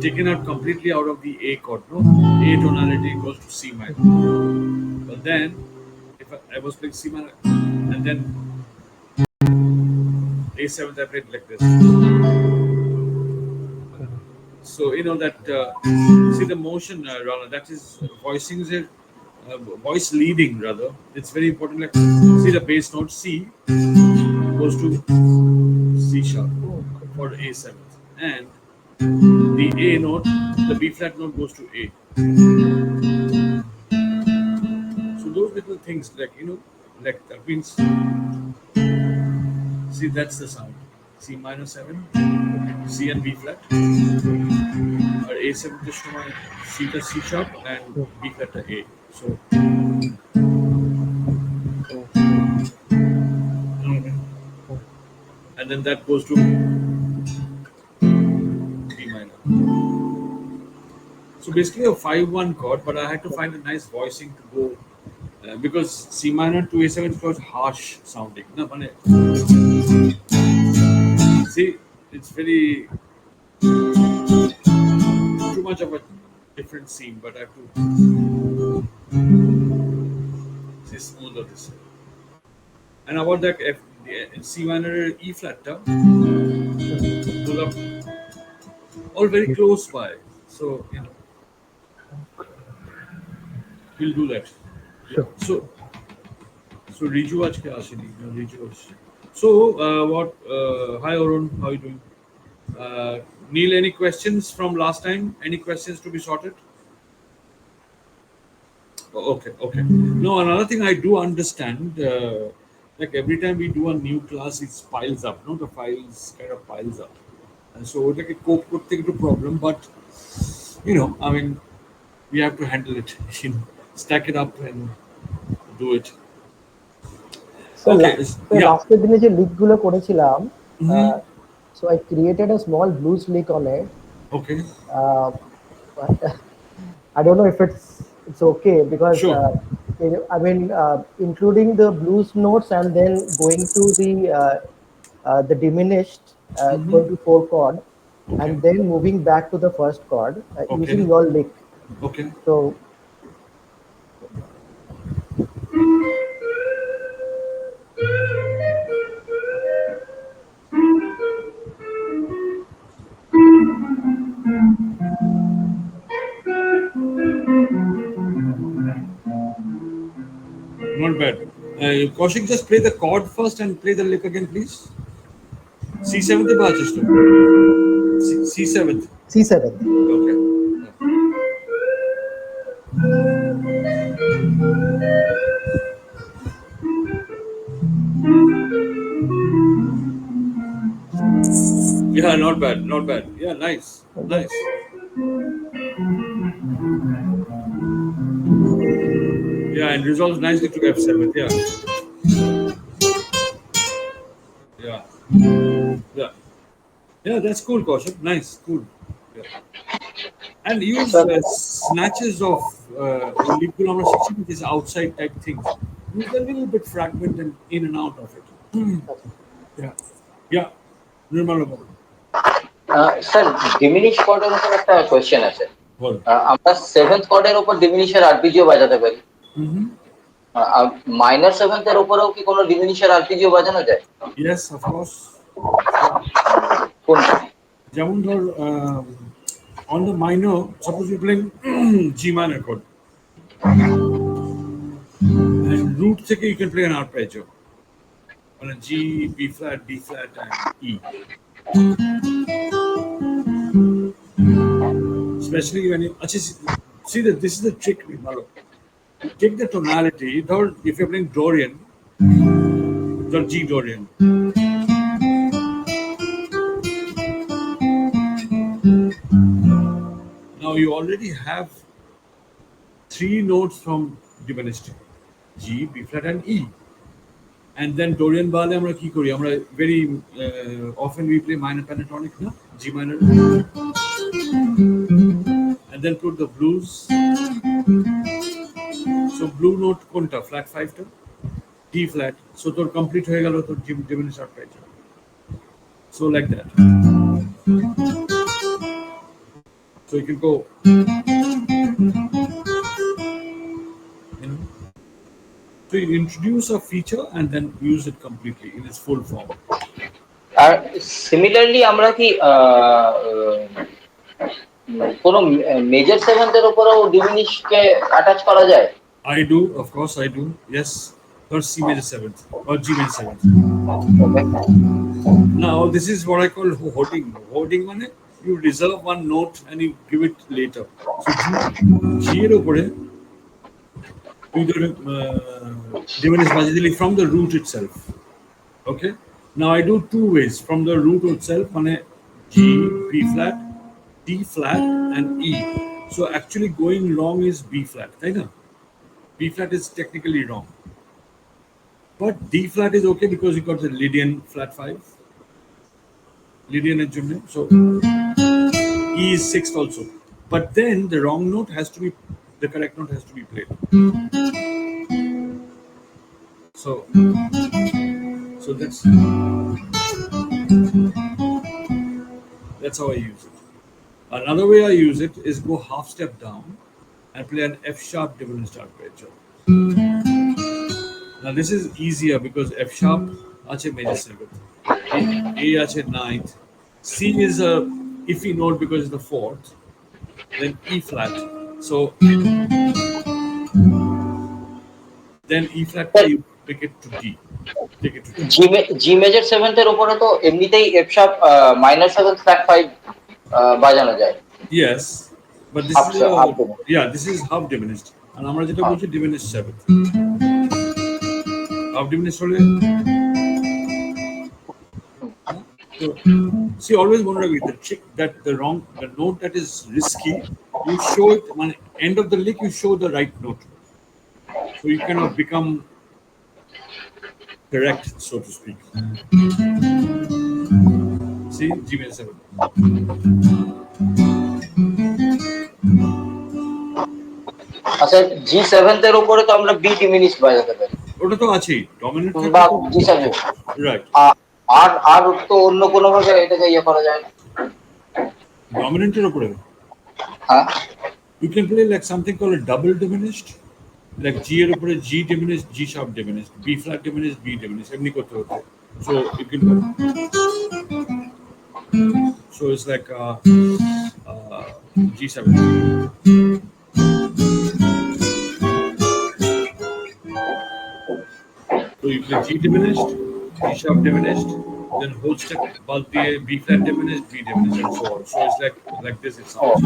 taken out completely out of the A chord, no? A tonality goes to C minor. But then, if I was playing C minor and then A7th, I played like this. So you know that see the motion, rather that is voicing is a voice leading rather. It's very important. Like see the bass note C goes to C sharp for A7th, and the A note, the B flat note goes to A. So those little things, like like that means. See, that's the sound. C minor 7, C and B flat, or A7 to C to C sharp, and B flat to A. So, and then that goes to B minor. So basically a 5-1 chord, but I had to find a nice voicing to go because C minor to A7 is quite harsh sounding. No, see, it's very too much of a different scene, but I have to say smoother this. And about that F, C minor E flat, those are all very close by. So we'll do that. Sure. So Riju aaj ke asini. Riju. So what? Hi Arun, how are you doing? Neil, any questions from last time? Any questions to be sorted? Oh, okay. No, another thing I do understand, like every time we do a new class, it piles up. No, the files kind of piles up, and so like a could take to problem. But I mean, we have to handle it. Stack it up and do it. So Okay. last দিনে যে leak গুলো করেছিলাম, so I created a small blues lick on it. Okay. But I don't know if it's okay because Sure. I mean including the blues notes and then going to the diminished going to 4 chord and then moving back to the first chord using your lick. Okay. So Not bad. Kaushik, just play the chord first and play the lick again, please. C7 the Bachester. C7. C7. Okay. Yeah, not bad. Yeah, nice. Yeah, and resolves nicely to F7. Yeah, that's cool, Kaushik. Nice, cool. Yeah. And use snatches of liquid 60, which is outside type things. Use a little bit fragment and in and out of it. Yeah. Nirmal. Sir diminish কর্ডের উপর একটা question আছে। আমরা 7th কর্ডের উপর ডিমিনিশের arpeggio বাজাতে পারি, minor 7th এর উপরেও কি কোনো ডিমিনিশের আরপিজিও বাজানো যায়? Yes, of course. কোনটা? যেমন ধর on the minor, suppose you're playing G minor chord, and root থেকে you can play an arpeggio on a G, B flat, D flat, and E. Especially when you see that this is the trick. Take the tonality. If you're playing Dorian, G Dorian. Now you already have 3 notes from diminished: G, B flat, and E. And then Dorian Bale আমরা কি করি? আমরা very often we play minor pentatonic, no? G minor. And then put the blues. So blue note কোনটা? Flat 5 টা? D flat. So তোর complete হয়ে গেল তোর diminished arpeggio. So like that. So you can go, you know. So you introduce a feature and then use it completely in its full form. আর similarly আমরা কি কোনো major সেভেন্থের উপরেও diminish কে attach করা যায়? I do, of course, I do. Yes, or C major seventh or G major seventh. Okay, Now this is what I call hoarding. Hoarding মানে you reserve one note and you give it later. So G এর উপরে you diminish basically from the root itself. Okay. Now I do two ways from the root itself. মানে G, B flat, D flat, and E. So actually going wrong is B flat. Right? B flat is technically wrong. But D flat is okay because you got the Lydian flat 5. Lydian and Junior. So E is sixth also. But then the wrong note has to be, the correct note has to be played. So, so that's how I use it. Another way I use it is go half step down and play an F sharp diminished arpeggio. Now this is easier because F sharp ache major seventh, A ache ninth, C is a iffy note because it's the fourth, then E flat. So then E flat you pick it to D. Take it to D. G major সেভেন্থের উপরে তো এমনিতেই F sharp minor seven flat 5 বাজানো যায়। Yes, but this Half is step, half diminished. yeah, this is half diminished, and আমরা যেটা বলছি diminished seventh. Half diminished হলে so see always mone ragbi the trick that the note that is risky you show it on end of the lick you show the right note, so you cannot become correct so to speak. See G major 7. আচ্ছা, জি সেভেন্থের উপরে তো আমরা B diminish বাজাতে পারি ওটা তো আছেই dominant বা জি সেভেন, রাইট। আর আর তো অন্য কোনো ভাবে এটাকে ইয়ে করা যায় না? ডমিনেন্টের উপরে হ্যাঁ, you can play like something called a double diminished, like G এর উপরে G diminished, G sharp diminished, B flat diminished, B diminished, এমনি করতে হতো। So you can so it's like G7. So you play G diminished, G sharp diminished, then whole step ball B flat diminished, B diminished, and so on. So it's like this. It sounds.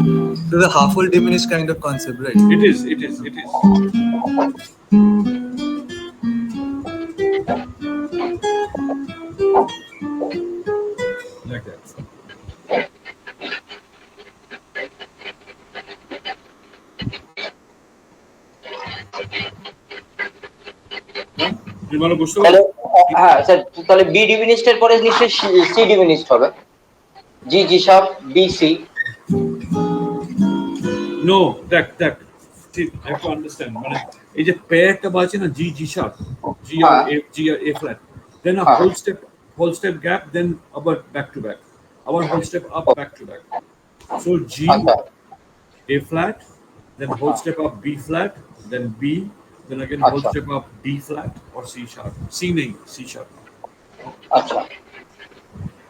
So the half whole diminished kind of concept, right? It is. Like that. Nirmala বুঝতে তাহলে পারছো? হ্যাঁ sir, তাহলে B diminished এর পরে নিশ্চয়ই C diminished হবে, G G sharp B C. No, that see, I have to understand. মানে এই যে পেয়ারটা বাজে না G sharp, G R A flat, then a whole step gap, then about back to back, our whole step up back to back. So G A flat, then whole step up B flat, then B, then again whole step up D flat or C sharp. C nahi, C sharp. আচ্ছা,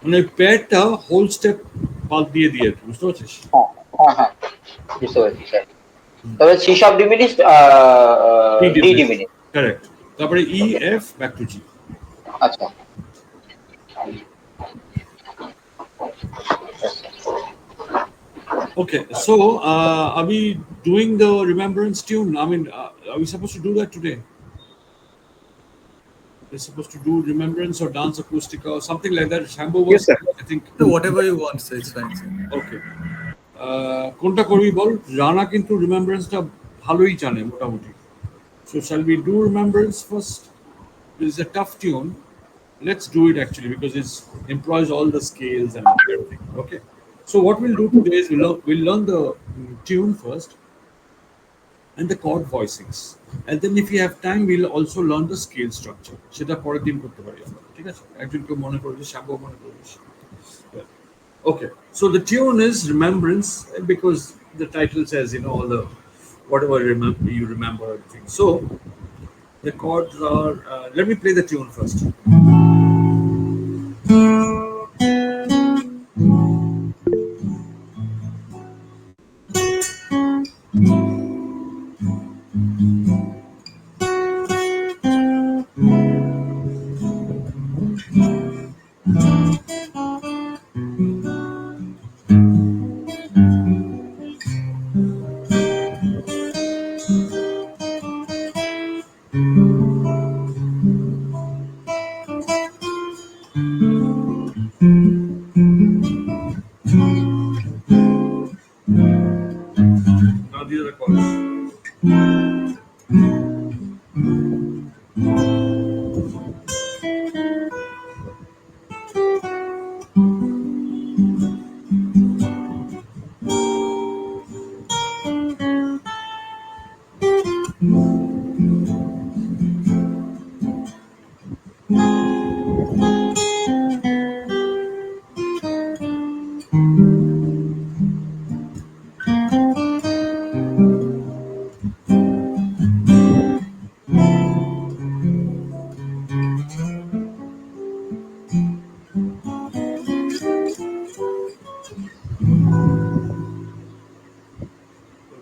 মানে পেয়ারটা whole step বাদ দিয়ে বুঝতে পারছিস? হ্যাঁ বুঝতে পারছি স্যার। তবে C sharp diminished, D diminished, correct. তারপরে E F back to G. আচ্ছা Okay, so are we doing the remembrance tune? I mean, are we supposed to do that today? We're supposed to do remembrance or dance acoustica or something like that. Shambo was, Yes, sir. I think. So whatever you want, sir, it's fine, sir. Okay. কোনটা করবি বল? রানা কিন্তু রিমেম্বারেন্সটা ভালোই জানে মোটামুটি। So shall we do remembrance first? This is a tough tune. Let's do it actually because it employs all the scales and everything. Okay. So what we'll do today is we'll learn the tune first and the chord voicings, and then if you have time we'll also learn the scale structure. সেটা পরের দিন করতে পারি আমরা, ঠিক আছে? একজনকে মনে করে যে শ্যাম্বু মনে করিস। Okay, so the tune is Remembrance because the title says, all the whatever you remember everything. So the chords are. Let me play the tune first. Now these are the chords.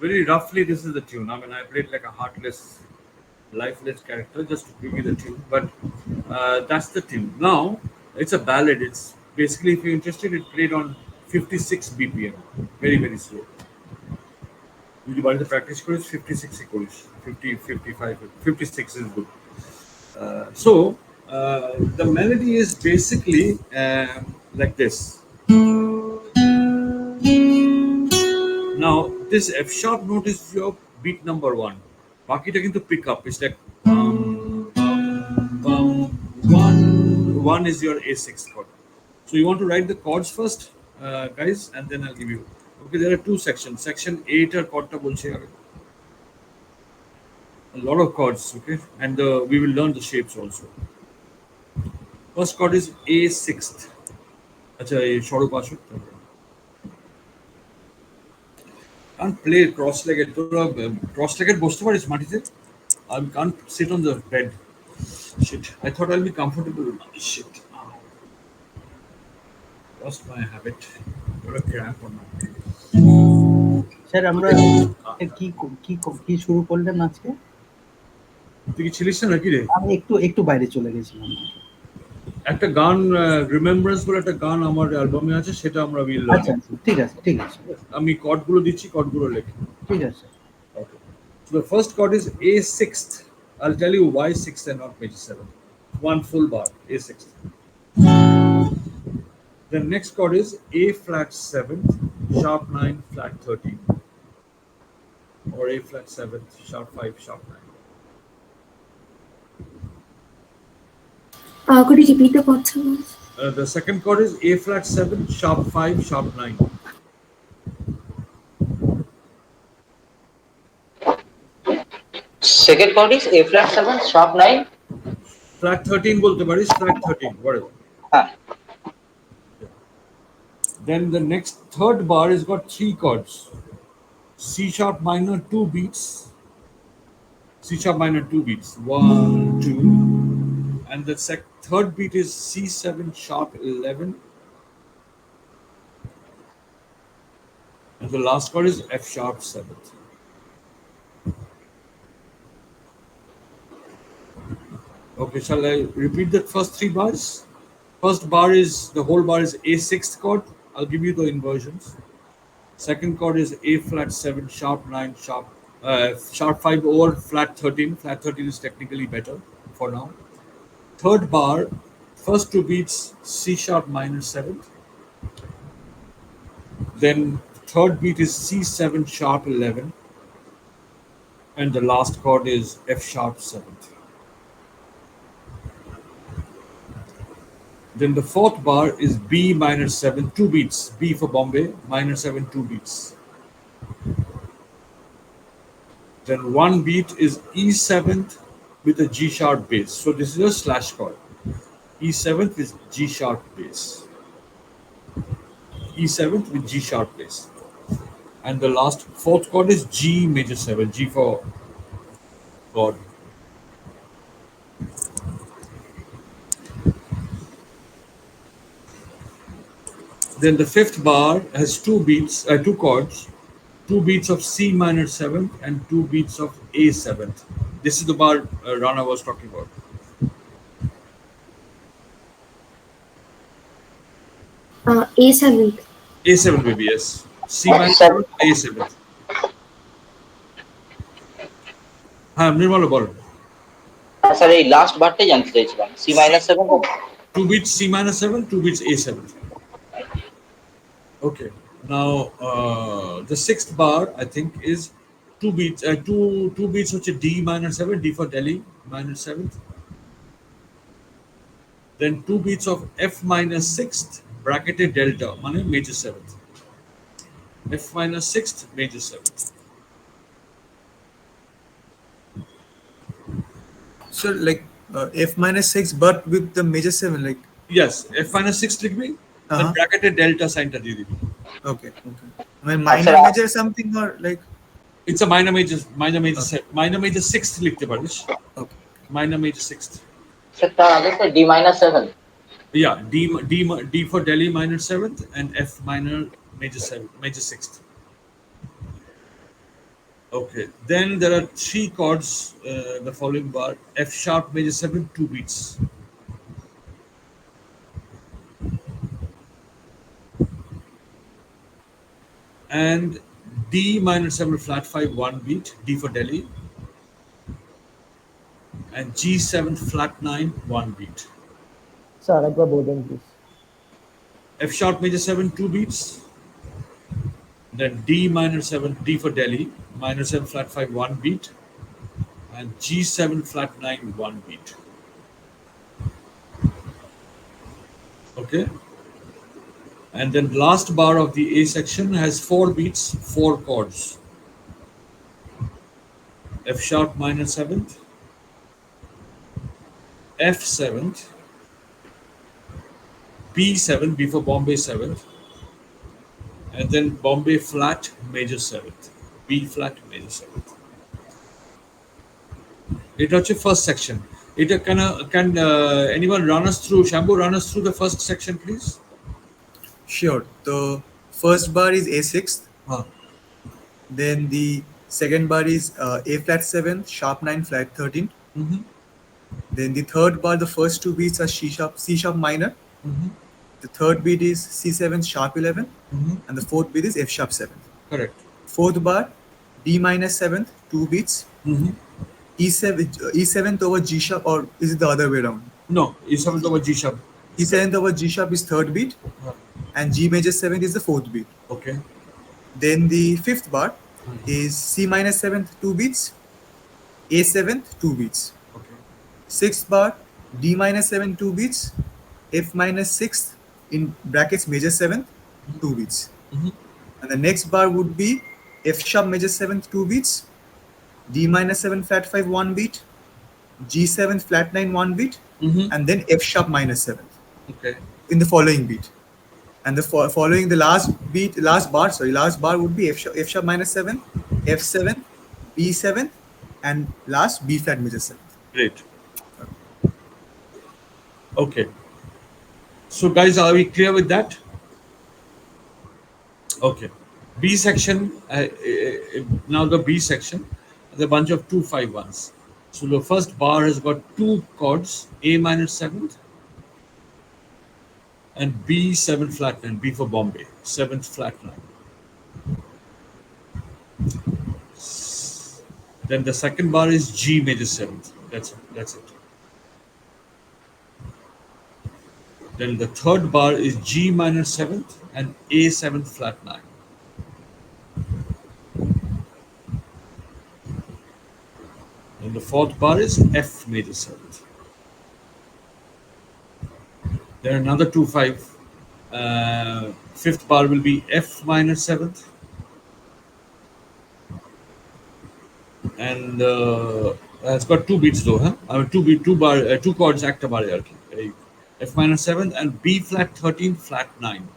Very roughly, this is the tune. I mean, I played like a heartless, lifeless character just to give you the tune, but that's the tune. Now, it's a ballad. It's basically, if you're interested, it played on 56 BPM, very, very slow. যদি বাড়িতে practice করিস 56 এ করিস 50 55 56 is good. So the melody is basically like this. Now this F sharp note is your beat number one. বাকিটা কিন্তু pick up. It's like bum, one. One is your A6 chord. So you want to write the chords first, guys, and then I'll give you. Okay, there are two sections. Section 8 are chordta bolche aage. A lot of chords, okay, and we will learn the shapes also. First chord is A6. Acha, ye shorop ashuk. Can't play cross-legged. Cross-legged boste paris matite. I can't sit on the bed. Shit. I thought I'll be comfortable. Shit. Lost my habit. Got a cramp on my head. Sir আমরা কি কি কি শুরু করলেন আজকে? তুই কি ছিলিস না নাকি রে? আমি একটু একটু বাইরে চলে গেছিলাম। একটা গান রিমেম্বারেন্স বলে একটা গান আমার অ্যালবামে আছে, সেটা আমরা উইল লার্ন। আচ্ছা ঠিক আছে ঠিক আছে। আমি কর্ডগুলো দিচ্ছি, কর্ডগুলো লেখি। ঠিক আছে। Okay. So the first chord is A6. I'll tell you why 6th and not major 7th. One full bar, A6. The next chord is A flat 7th, sharp 9, flat 13. Or A flat 7th, sharp 5, sharp 9. Could you repeat the chord, sir? The second chord is A flat 7, sharp 5, sharp 9. Second chord is A flat 7 sharp 9 Flat 13 bolte paris, flat 13, whatever. হ্যাঁ Then the next third bar has got three chords. C sharp minor 2 beats. C sharp minor 2 beats. 1, 2. And the third beat is C7 sharp 11. And the last chord is F sharp 7th. Okay, shall I repeat the first three bars? First bar is, the whole bar is A6 chord. I'll give you the inversions. Second chord is A flat 7, sharp 9, sharp 5 or flat 13. Flat 13 is technically better for now. Third bar, first two beats C sharp minor 7th. Then third beat is C7 sharp 11. And the last chord is F sharp 7th. Then the fourth bar is B minor 7, 2 beats. B for Bombay, minor 7, 2 beats. Then one beat is E7th with a G sharp bass. So this is a slash chord. E7th is G sharp bass. E7th with G sharp bass. And the last fourth chord is G major 7, G for God. Then the fifth bar has two chords, two beats of C minor 7th and two beats of A 7th. This is the bar Rana was talking about. A7th. A7 maybe, yes. C minor Sir, 7th, A 7th. হ্যাঁ নির্মল বলেন sir এই last বারটাই জানতে চাইছিলাম, C minus seven. two beats C minor 7, two beats A 7. Okay. Now the sixth bar I think is two beats which are D minor 7, D for Delhi minor 7th. Then two beats of F minor 6th bracketed delta, mane major 7th. F minor 6th, major 7th. So like F minus 6, but with the major 7, like. Yes, F minor 6 लिखबी, then bracketed delta sign ta diye dibi. Okay. I mean, minor major something or like. It's a minor major 6th লিখতে পারিস. Okay. Minor major 6th. Sir তার আগে তো D minus seven. Yeah, D for Delhi minor 7th and F minor major 7th, major 6th. Okay, then there are three chords, the following bar: F sharp major 7, two beats. And D minor 7 flat 5, one beat, D for Delhi. And G7 flat 9, one beat. Sir, একবার বলবেন please. F sharp major 7, two beats. Then D minor 7, D for Delhi, minor 7 flat 5, one beat. And G7 flat 9, one beat. Okay. And then last bar of the A section has four beats, four chords. F sharp minor 7th, F 7th, B7, B for Bombay 7th, and then Bombay flat major 7th, B flat major 7th. It is first section. Can anyone run us through, Shambhu, run us through the first section, please? Sure. The first bar is A6. Huh. Then the second bar is A flat 7, sharp 9, flat 13. Mm-hmm. Then the third bar, the first two beats are C sharp minor. Mm-hmm. The third beat is C7 sharp 11, Mm-hmm. and the fourth beat is F sharp 7. Correct. Fourth bar, D minus 7th, two beats. Mm-hmm. E7th over G sharp, or is it the other way around? No, E7 over G sharp. E7th over G sharp is third beat, and G major 7th is the fourth beat. Okay. Then the fifth bar is C minus 7th, two beats, A7th, two beats. Okay. Sixth bar, D minus 7, two beats, F minus 6th in brackets major 7th, two beats. Mm-hmm. And the next bar would be F sharp major 7th, two beats, D minus 7 flat 5, one beat, G7 flat 9, one beat, Mm-hmm. and then F sharp minus 7th Okay. in the following beat. And the following the last bar would be F sharp minus 7, F7, B7, and last B flat major 7. Great. Okay. So, guys, are we clear with that? Okay. B section. Now the B section. There's a bunch of 2-5-1s. So the first bar has got two chords: A minor 7th and B7 flat 9. B for Bombay, 7th flat 9. Then the second bar is G major 7th. That's it. Then the third bar is G minor 7th and A7 flat 9. And the fourth bar is F major 7th. Then another 2-5. Fifth bar will be F minor 7th. And it's got two beats though, huh? I mean, two chords, acta bar, F minor 7th and B flat 13, flat 9.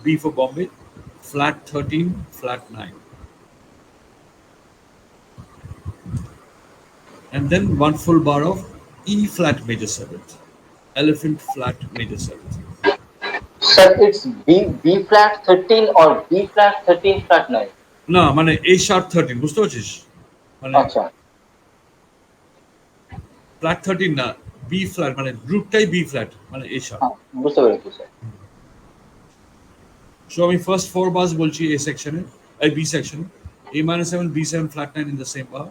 B for Bombay, flat 13, flat 9. And then one full bar of E flat major 7th, elephant flat major 7th. Sir, it's B flat 13 or B flat 13 flat 9. না মানে A sharp 13 বুঝতে পারছিস মানে আচ্ছা, flat 13 না B flat মানে গ্রুপটাই B flat মানে A sharp. হ্যাঁ, বুঝতে পেরেছি স্যার। So আমি first 4 bars বলছি A section B section, A minor 7 B7 flat 9 in the same bar,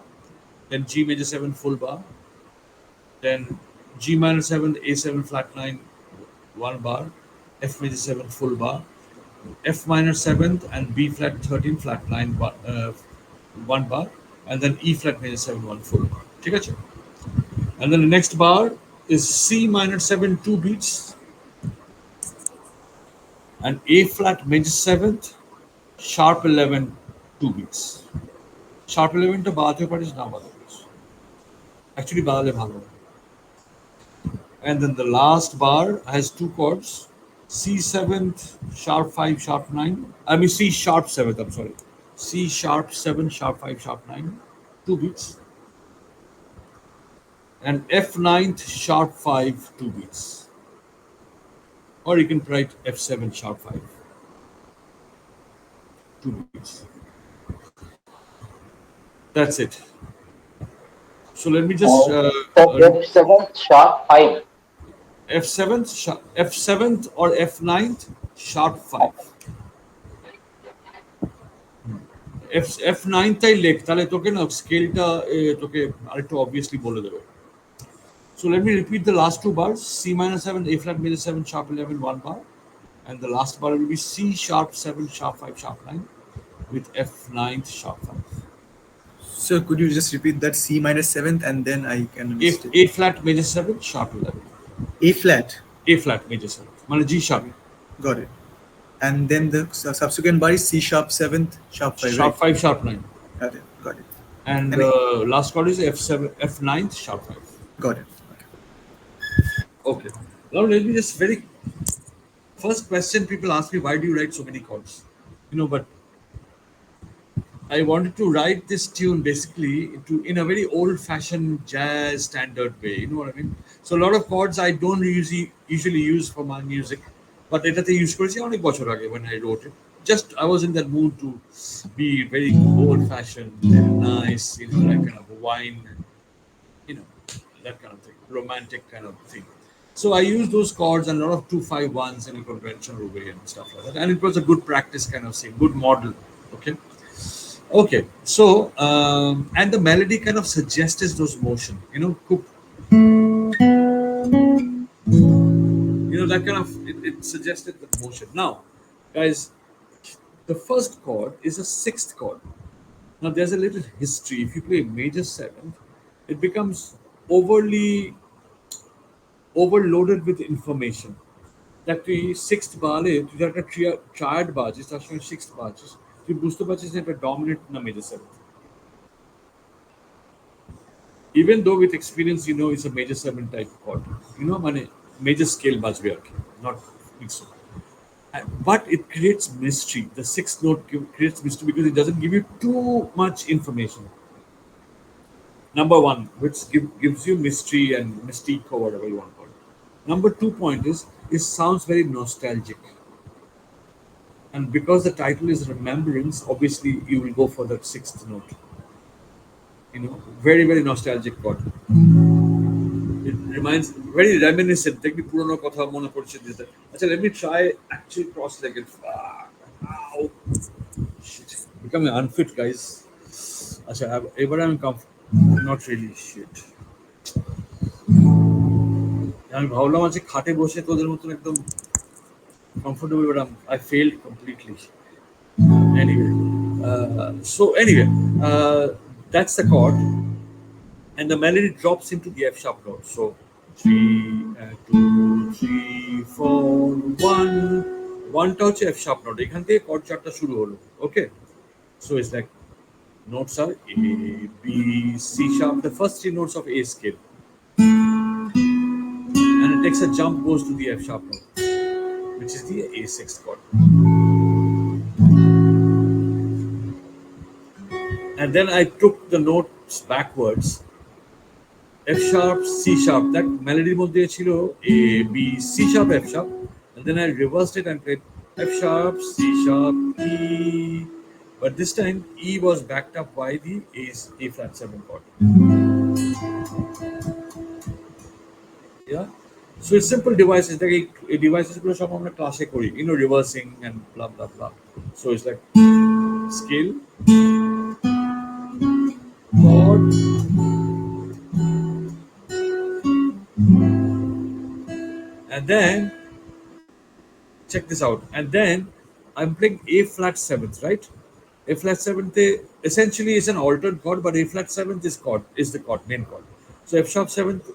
then G major 7 full bar, then G minor 7 A7 flat 9 1 bar, F major 7 full bar, F minor 7th and B flat 13 flat 9 1 bar, and then E flat major 7 1 full bar. ঠিক আছে? And then the next bar is C minor 7 2 beats, and A flat major 7th sharp 11 2 beats. Sharp 11 টা বাজাতে পারিস না বাজাতে পারিস, actually বাজালে ভালো। And then the last bar has 2 chords, C 7th sharp 5 sharp 9, I mean C sharp 7th, I'm sorry, C sharp 7 sharp 5 sharp 9 2 beats, and F 9th sharp 5 2 beats, or you can write F7 sharp 5 2 beats. That's it. So let me just F7 sharp 5. F7th or F9th sharp 5. F9 তাই লেখ, তাহলে তোকে না স্কেলটা তোকে আরেকটু obviously বলে দেবে। So let me repeat the last 2 bars. C minor 7 A flat major 7 sharp 11 1 bar, and the last bar will be C sharp 7 sharp 5 sharp 9 with F9th sharp 5. So could you just repeat that C minor 7th and then I can A flat major 7 sharp 11. A flat. A flat major 7 মানে G sharp. Got it. And then the subsequent bar is C sharp 7th sharp 5. Sharp right? 5 sharp 9. Got it. Got it. And last chord is F9th sharp 5. Got it. Okay. Now let me just very first question people ask me, why do you write so many chords? You know, but I wanted to write this tune basically in a very old-fashioned jazz standard way. You know what I mean? So a lot of chords I don't usually use for my music, but এটাতে use করেছি অনেক বছর আগে when I wrote it. Just I was in that mood to be very old-fashioned, nice, you know, like kind of wine, you know, that kind of thing, romantic kind of thing. So I used those chords and a lot of 2-5-1s in a conventional way and stuff like that. And it was a good practice kind of thing, good model. Okay, so and the melody kind of suggested those motion, you know, that kind of it suggested the motion. Now, guys, the first chord is a 6th chord. Now there's a little history. If you play major 7th, it becomes overloaded with information. That তুই 6th বারে তুই একটা triad বাজিস, তার সঙ্গে 6th বাজিস, তুই বুঝতে পারছিস এটা ডমিনেন্ট না major 7th, even though with experience you know it's a major 7 type chord, you know, মানে major scale বাজবে আর কি, not so. But it creates mystery. The 6th note creates mystery because it doesn't give you too much information. Number 1, which gives you mystery and mystique or whatever you want to call it. Number 2 point is it sounds very nostalgic. And because the title is Remembrance, obviously you will go for that 6th note. You know, very, very nostalgic chord. It reminds, very reminiscent. Take me purono kotha mone porche dite. Acha, let me try actually cross-legged. Ow. Shit. Becoming unfit, guys. Acha, ever I'm not really shit. আমি ভাবলাম আছে খাটে বসে তোদের মতন একদম comfortable, but I failed completely. Anyway, that's the chord, and the melody drops into the F sharp note. So 3 2 3 4 1 1টা হচ্ছে F sharp note. এখান থেকে chord chartটা শুরু হলো. Okay, so it's like notes are A, B, C sharp, the first 3 notes of A scale, and it takes a jump, goes to the F sharp note, which is the A6th chord. and then I took the notes backwards. F sharp, C sharp. That melody মধ্যে ছিল A, B, C sharp, F sharp, and then I reversed it and played F sharp, C sharp, E. But this time E was backed up by the A flat 7 chord. Yeah. So it's simple devices. Like devices গুলো সব আমরা ক্লাসে করি, reversing and blah blah blah. So it's like scale, chord, and then check this out. And then I'm playing A flat 7th, right? A flat 7th essentially is an altered chord, but A flat 7th is the chord, main chord. So F sharp 7th,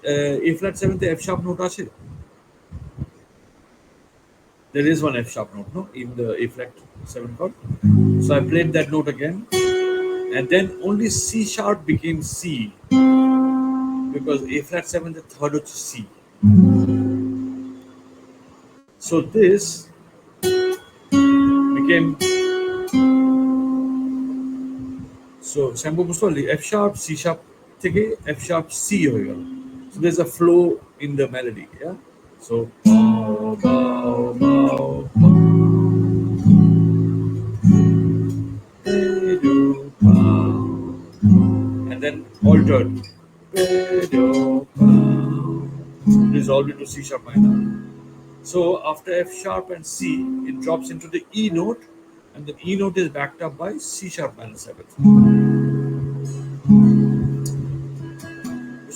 A flat 7th, F sharp note আছে. There is one F sharp note, no, in the A flat 7 chord. So I played that note again, and then only C sharp became C because A flat 7 the third was C. So this became so Shambhu Puswali F sharp C sharp থেকে F sharp C হয়ে গেল. So there's a flow in the melody, yeah. So bow, bow, bow, bow. Be-do, bow. And then altered. Be-do, bow. Resolved into C sharp minor. So after F sharp and C, it drops into the E note, and the E note is backed up by C sharp minor 7th.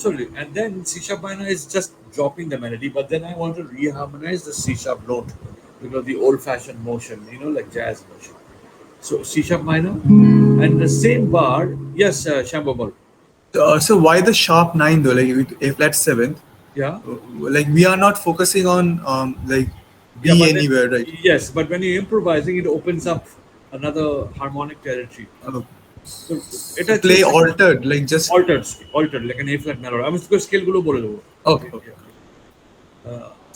Sorry, and then C sharp minor is just dropping the melody, but then I want to reharmonize the C sharp note because the old-fashioned motion, like jazz motion. So C sharp minor, and the same bar. Yes, Shambhabal. So why the sharp 9 though? Like with A flat 7th, Yeah. like we are not focusing on like B Yeah, but then- anywhere, right? Yes, but when you're improvising, it opens up another harmonic territory. So it has Play altered, like just altered like an A flat melody. আমি তোকে scale গুলো বলে দেবো. okay. Okay.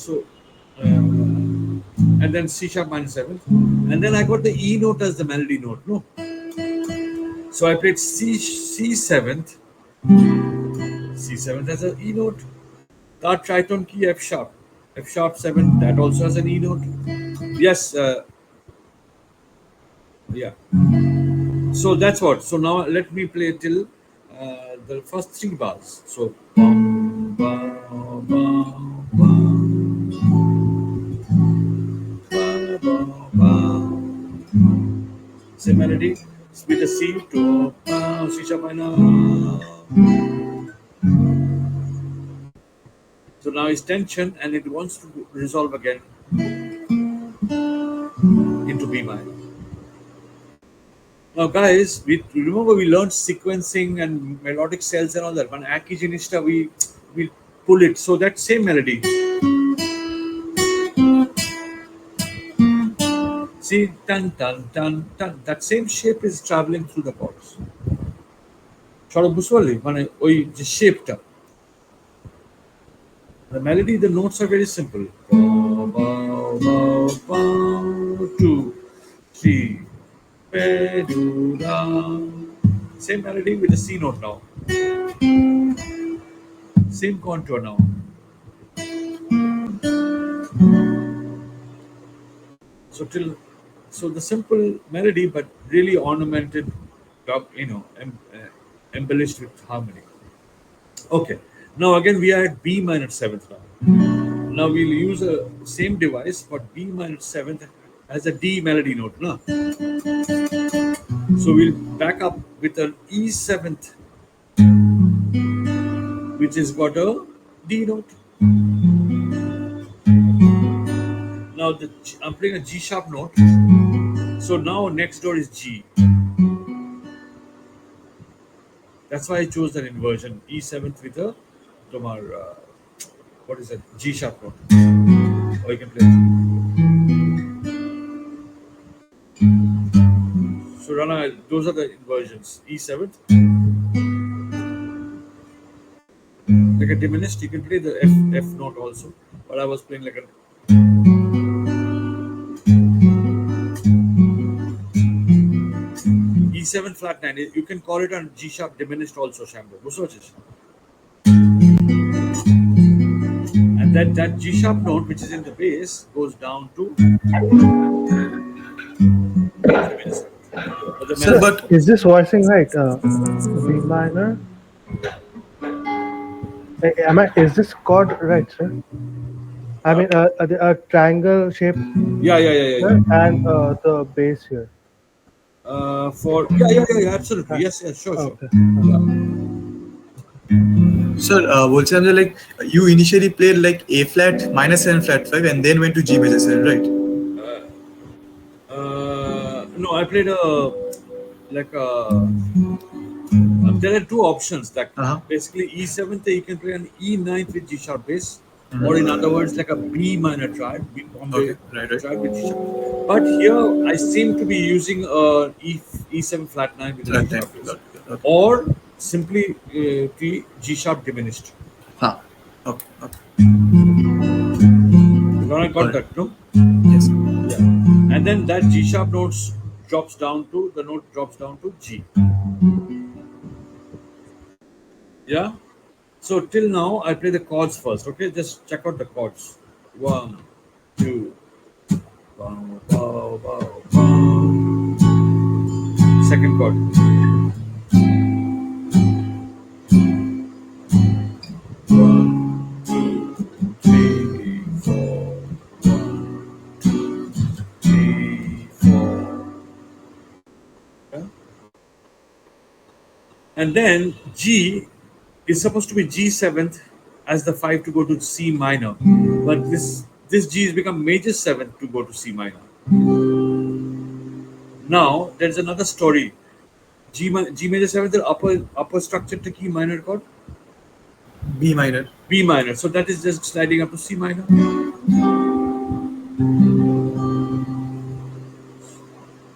So and then C sharp minor 7th, and then I got the E note as the melody note. No. So I played C7th as an E note. Third triton key F sharp 7. That also has an E note. Yes. Yeah. So that's what. So now let me play till the first 3 bars. So bum, bum, bum, bum, bum, bum. Same melody with the C to C sharp minor. So now it's tension and it wants to resolve again into B minor. Now, guys, we remember we learned sequencing and melodic cells and all that. When Aki Jinishta, we pull it. So that same melody. See, tan tan tan tan. That same shape is traveling through the chords. Choro buswali, মানে ওই যে shapeটা. The melody, the notes are very simple. Bow, bow, bow, bow, 2, 3. Be-do-da. Same melody with the C note now. Same contour now. So the simple melody, but really ornamented, embellished with harmony. Okay. Now again we are at B minor 7th now. Now we'll use the same device, but B minor 7th as a D melody note, no? So we'll back up with an E7th, which has got a D note. Now I'm playing a G sharp note. So now next door is G. That's why I chose that inversion. E7th with a what is that? G sharp note. Or you can play. So Rana, those are the inversions. E7th. Like a diminished, you can play the F note also. But I was playing like a E7 flat 9. You can call it a G sharp diminished also, Shambhu. And that G sharp note, which is in the bass, goes down to diminished seventh. But the Sir, melody, but Is this voicing right? B minor. Is this chord right, sir? I mean, a triangle shape yeah. here and the bass here. For absolutely, Right. yes, sure. Okay. Yeah. sir, বলছিলাম যে like you initially played like A flat minus 7 flat 5 and then went to G major 7, right? No, I played like a. There are two options that Uh-huh. basically E7th you can play an E9th with G sharp bass, or in other words like a B minor triad, B Bombay Okay, right. triad with G sharp. But here I seem to be using E7 flat 9 with a G Flat 9. sharp bass, Got it. Okay. or simply G sharp diminished. Huh. Okay. When I got Got it. that, no? Yes. Yeah. And then that G sharp drops down to G. Yeah. So till now I play the chords first. Okay, just check out the chords. 1, 2. Bow, bow, bow, bow. Second chord. 1, 2, 3, 4. 1, 2, 3, 4. Yeah? And then G is supposed to be G7th as the 5 to go to C minor, but this G has become major 7th to go to C minor. Now there's another story. G major 7th is upper structure to key minor chord, B minor. B minor. So that is just sliding up to C minor.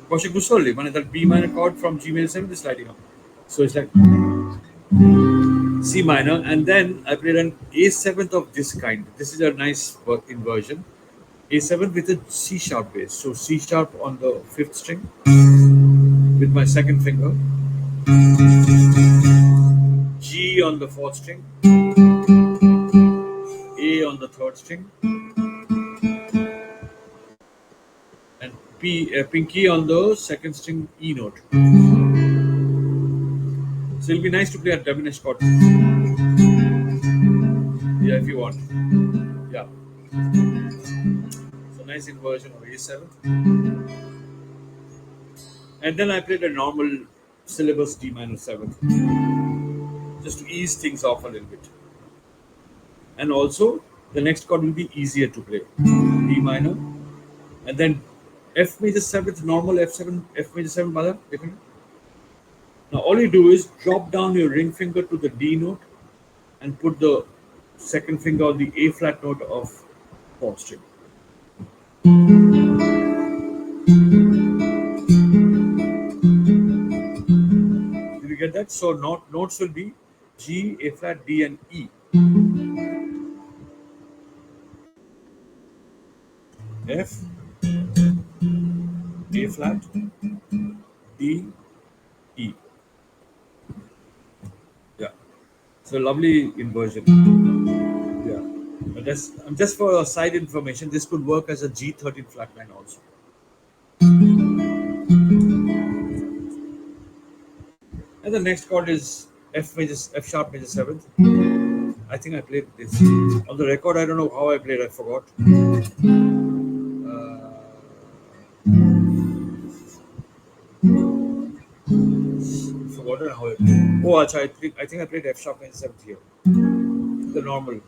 Kaushik Gusolli, that B minor chord from G major 7th is sliding up. So it's like C minor, and then I played an A7th of this kind. This is a nice inversion. A7 with a C sharp bass. So C sharp on the 5th string with my second finger, G on the 4th string, A on the 3rd string, and pinky on the 2nd string E note. So it'll be nice to play a diminished chord. Yeah, if you want. Yeah. So nice inversion of A7. And then I played a normal syllabus D minor 7th, just to ease things off a little bit. And also, the next chord will be easier to play. D minor, and then F major 7th, normal F7, F major 7, mother. Now all you do is drop down your ring finger to the D note and put the second finger on the A flat note of 4th string. Did you get that? So notes will be G, A flat, D, and E. F, A flat, D, E. Yeah. So lovely inversion. Yeah. But that's just for side information. This could work as a G13 flatline also. And the next chord is F sharp major 7th. I think I played this on the record. I don't know how I played. I forgot. Forgotten how I played. Oh, I think I played F sharp major 7th here. The normal.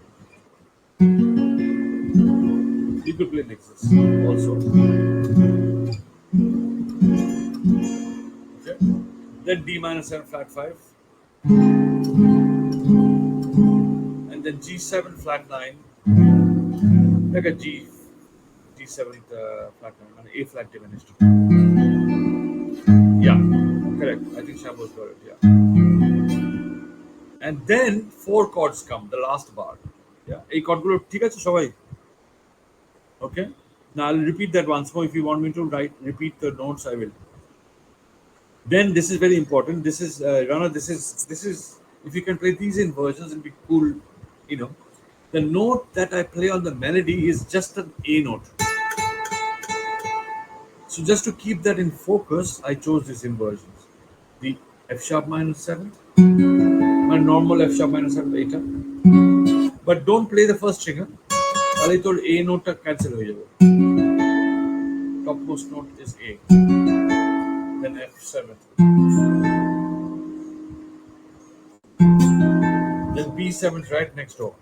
You could play Nexus also. Okay. Then D minor 7 flat 5. And then G7 flat 9. Like a G7 flat 9, an A flat diminished. Yeah, correct. I think Shambo's got it, yeah. And then 4 chords come, the last bar. Yeah. A chord group, ঠিক আছে সবাই? Okay. Now I'll repeat that once more. If you want me to repeat the notes, I will. Then this is very important. This is Rana. This is if you can play these inversions, it'll be cool. You know, the note that I play on the melody is just an A note. So just to keep that in focus, I chose these inversions. The F sharp minus 7, my normal F sharp minus 7 later. But don't play the first string. I told A note cancel ho jabe. Topmost note is A. Then F7. Then B7 is right next door.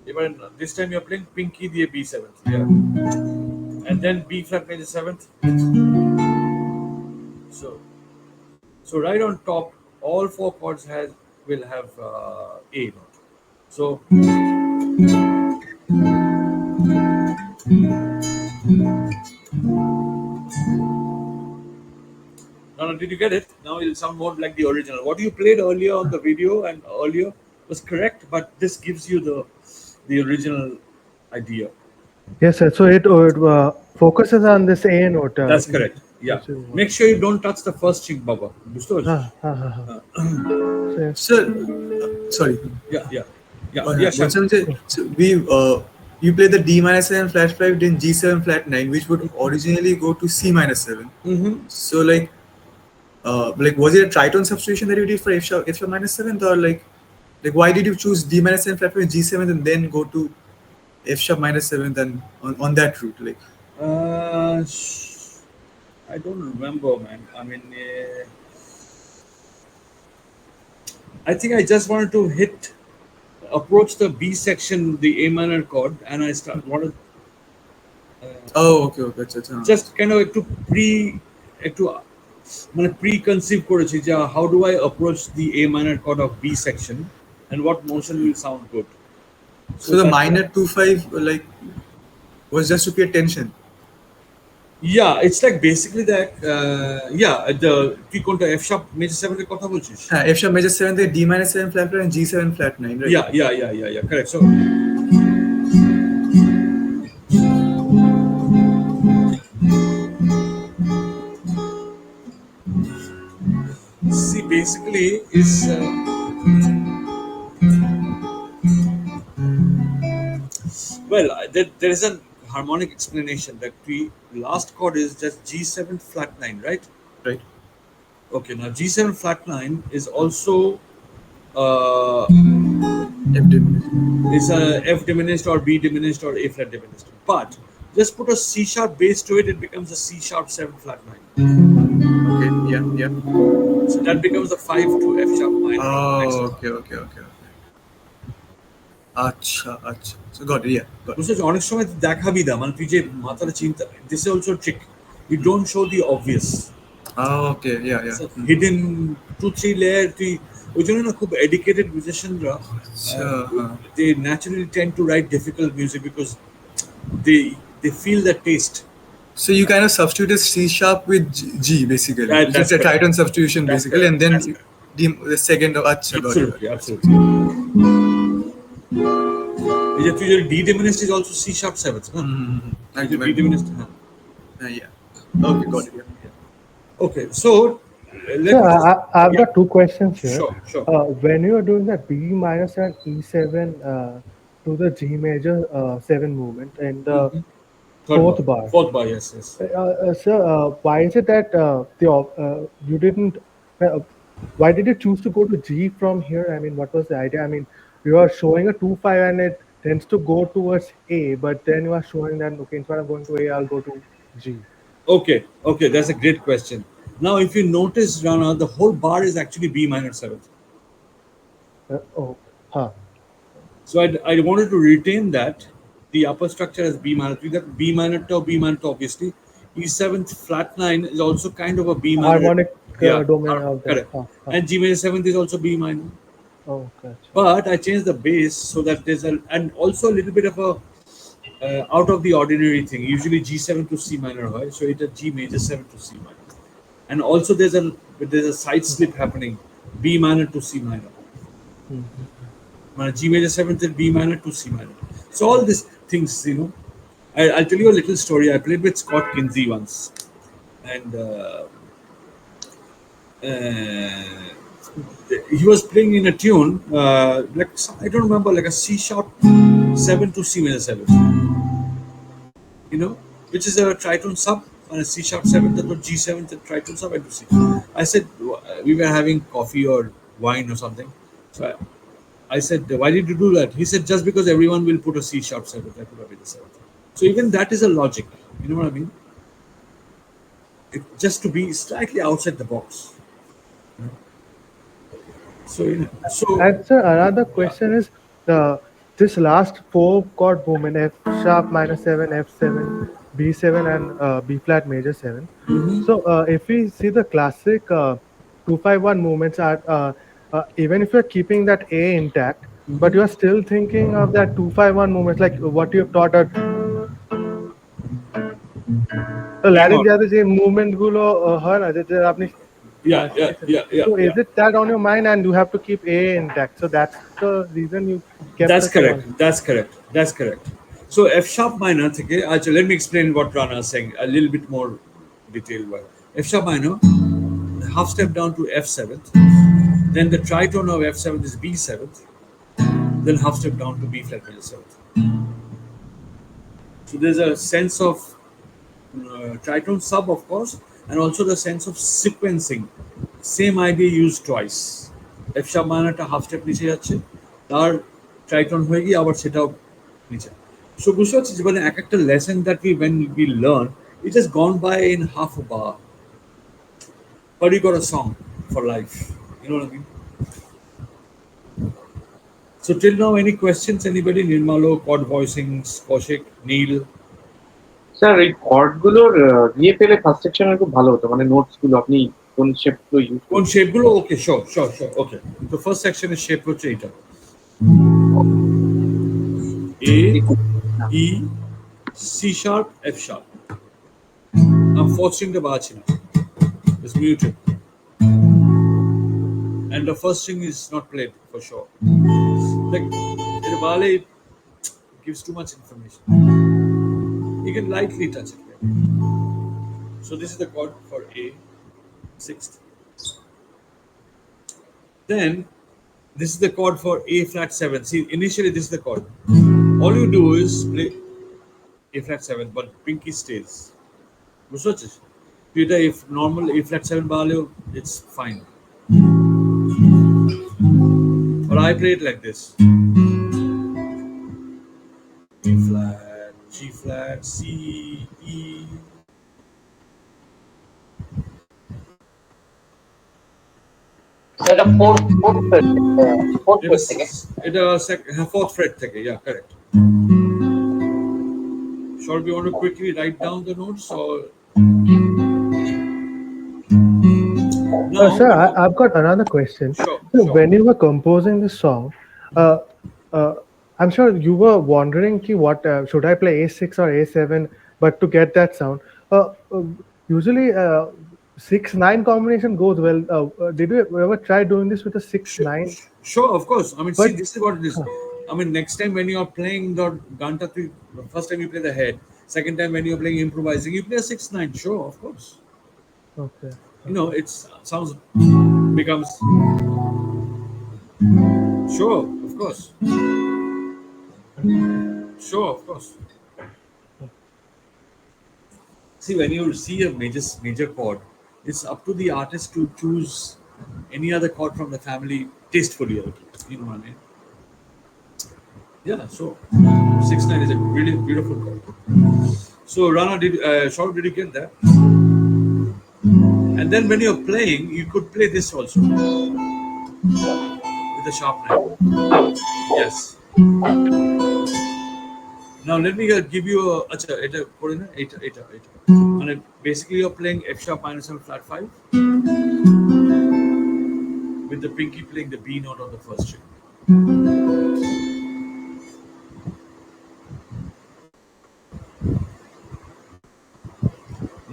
Even this time you're playing pinky the B7th. Yeah. And then B flat major 7th. So right on top, all four chords will have A note. So now did you get it? Now it'll sound more like the original. What you played earlier on the video and earlier was correct, but this gives you the original idea. Yes, sir. So it focuses on this A note. That's correct. Yeah. Which is what- Make sure you don't touch the first string, Baba. So, yes. Sir, sorry. Shah. So you play the D minus 7 flat 5, then G7 flat 9, which would originally go to C minus 7. So like was it a tritone substitution that you did for F sharp minus 7th, or like why did you choose D minus 7 flat 5 G7 and then go to F sharp minus 7th and on that route? Like I don't remember, man. I mean, I think I just wanted to approach the B section, the A minor chord, and I wanted okay. just kind of preconceived করেছি যে how do I approach the A minor chord of B section and what motion will sound good. So the minor 2-5 like was just to create tension. Yeah, it's like basically that. The তুই কোনটা F sharp major 7 এর কথা বলছিস? F sharp major 7 তে D minus 7 flat 5 and G7 flat 9, right? Yeah. Correct. So see, basically is there is a harmonic explanation that the last chord is just G7 flat 9, right? Right. Okay, now G7 flat 9 is also F diminished. It's a F diminished or B diminished or A flat diminished. But just put a C sharp bass to it, it becomes a C sharp 7 flat 9. Okay, yeah. So that becomes a 5 to F sharp minor. Okay. আচ্ছা so got it, yeah, got it. বুঝছিস অনেক সময় দেখাবি না মানে তুই যে মাথাটা চিন্তা this is also a trick. You don't show the obvious. Okay, yeah. So hidden 2-3 layer তুই ওই জন্য না খুব educated musicianরা they naturally tend to write difficult music because they feel that taste. So you kind of substitute C sharp with G basically. That's it's a tritone substitution That's basically, and then the second of Absolutely. Is it usually D diminished is also C sharp 7th, huh? D diminished. Yeah. Okay, got it. Yeah. Okay, so I've got two questions here. Sure. When you are doing that B minus and E7 to the G major 7 movement and the fourth bar. Fourth bar, yes. Sir, why is it that you didn't? Why did you choose to go to G from here? I mean, what was the idea? I mean, you are showing a 2-5 and it tends to go towards A, but then you are showing that okay, instead of going to A, I'll go to G. Okay, that's a great question. Now, if you notice, Rana, the whole bar is actually B minor 7th. So I wanted to retain that the upper structure as B minor 3, that B minor 2 obviously. E7th flat 9 is also kind of a B minor. Harmonic domain of that. Correct. And G major 7th is also B minor. Okay. But I changed the bass so that and also a little bit of a out of the ordinary thing. Usually G7 to C minor, right? So it's a G major 7 to C minor. And also there's a side slip happening, B minor to C minor. G major 7th and B minor to C minor. So all these things, I'll tell you a little story. I played with Scott Kinsey once, and he was playing in a tune like I don't remember, like a C sharp seven to C minor seven, you know, which is a tritone sub and a C sharp seven. That was G7 the tritone sub and to C. I said we were having coffee or wine or something, so I said, why did you do that? He said, just because everyone will put a C sharp seventh, I put a bit seventh. So even that is a logic. You know what I mean? Just to be slightly outside the box. So And sir, another yeah. question is this last four chord movement F sharp minor seven, F7, B7, and B flat major seven. So if we see the classic 251 movements are even if you're keeping that A intact, but you are still thinking of that 251 movements like what you've taught at Hang লাইনের যে movement গুলো হয় না যেটা আপনি Yeah, yeah, শিখেছেন। yeah, yeah, So is yeah. it that on your mind and you have to keep A intact? So that's the reason you kept That's such a correct. That's correct. That's correct. So F sharp minor, okay, actually, let me explain what Rana is saying a little bit more detailed. F sharp minor, half step down to F seventh, then the tritone of F seventh is B seventh, then half step down to B flat major seventh. So there's a sense of tritone sub, of course, and also the sense of sequencing. Same idea used twice. F sharp minor একটা half step নিচে যাচ্ছে, তার Triton হয়ে গিয়ে আবার সেটাও নিচে। So বুঝতে পারছি যে মানে এক একটা lesson that when we learn, it has gone by in half a bar, but you got a song for life. You know what I mean? So till now, any questions? Anybody? Nirmalo, chord voicings, Kaushik, Neil. Sir এই কর্ডগুলোর দিয়ে পেলে first সেকশনের খুব ভালো হতো, মানে notes গুলো আপনি কোন শেপগুলো ইউজ কোন করছেন। শেপগুলো? Okay, sure, sure, sure. Okay. The first section is shape হচ্ছে এটা. A, E, C sharp, F sharp. I'm forcing the bachina. It's muted. And the first string is not played for sure. Like in a ballet, it gives too much information. You can lightly touch it. So this is the chord for A, sixth. Then this is the chord for A flat 7. See, initially this is the chord. All you do is play A flat 7, but pinky stays. Research it. Peter, if normal A flat 7 baleo, it's fine. But I play it like this: A flat, G flat, C, E. এটা fourth It থেকে a fourth fret থেকে, yeah, correct. Shall we want to quickly write down the notes or now? Sir, I've got another question. Sure, So sure. when you were composing this song, uh, I'm sure you were wondering ki what should I play A6 or A7, but to get that sound. Usually, 6-9 combination goes well. Did you ever try doing this with a 6-9? Sure, of course. I mean, see, But this is what it is. I mean, next time when you are playing the Ganta 3, first time you play the head, second time when you are playing improvising, you play a 6-9. Sure, of course. okay. You know, it sounds becomes sure, of course. Sure, of course. See, when you see a major chord, it's up to the artist to choose any other chord from the family tastefully. You know what I mean? Yeah. So 6-9 is a really beautiful chord. So Rana, did you get that? And then when you're playing, you could play this also with a sharp 9. Yes. Now let me give you a and basically you're playing F sharp minor 7 flat 5 with the pinky playing the B note on the first string.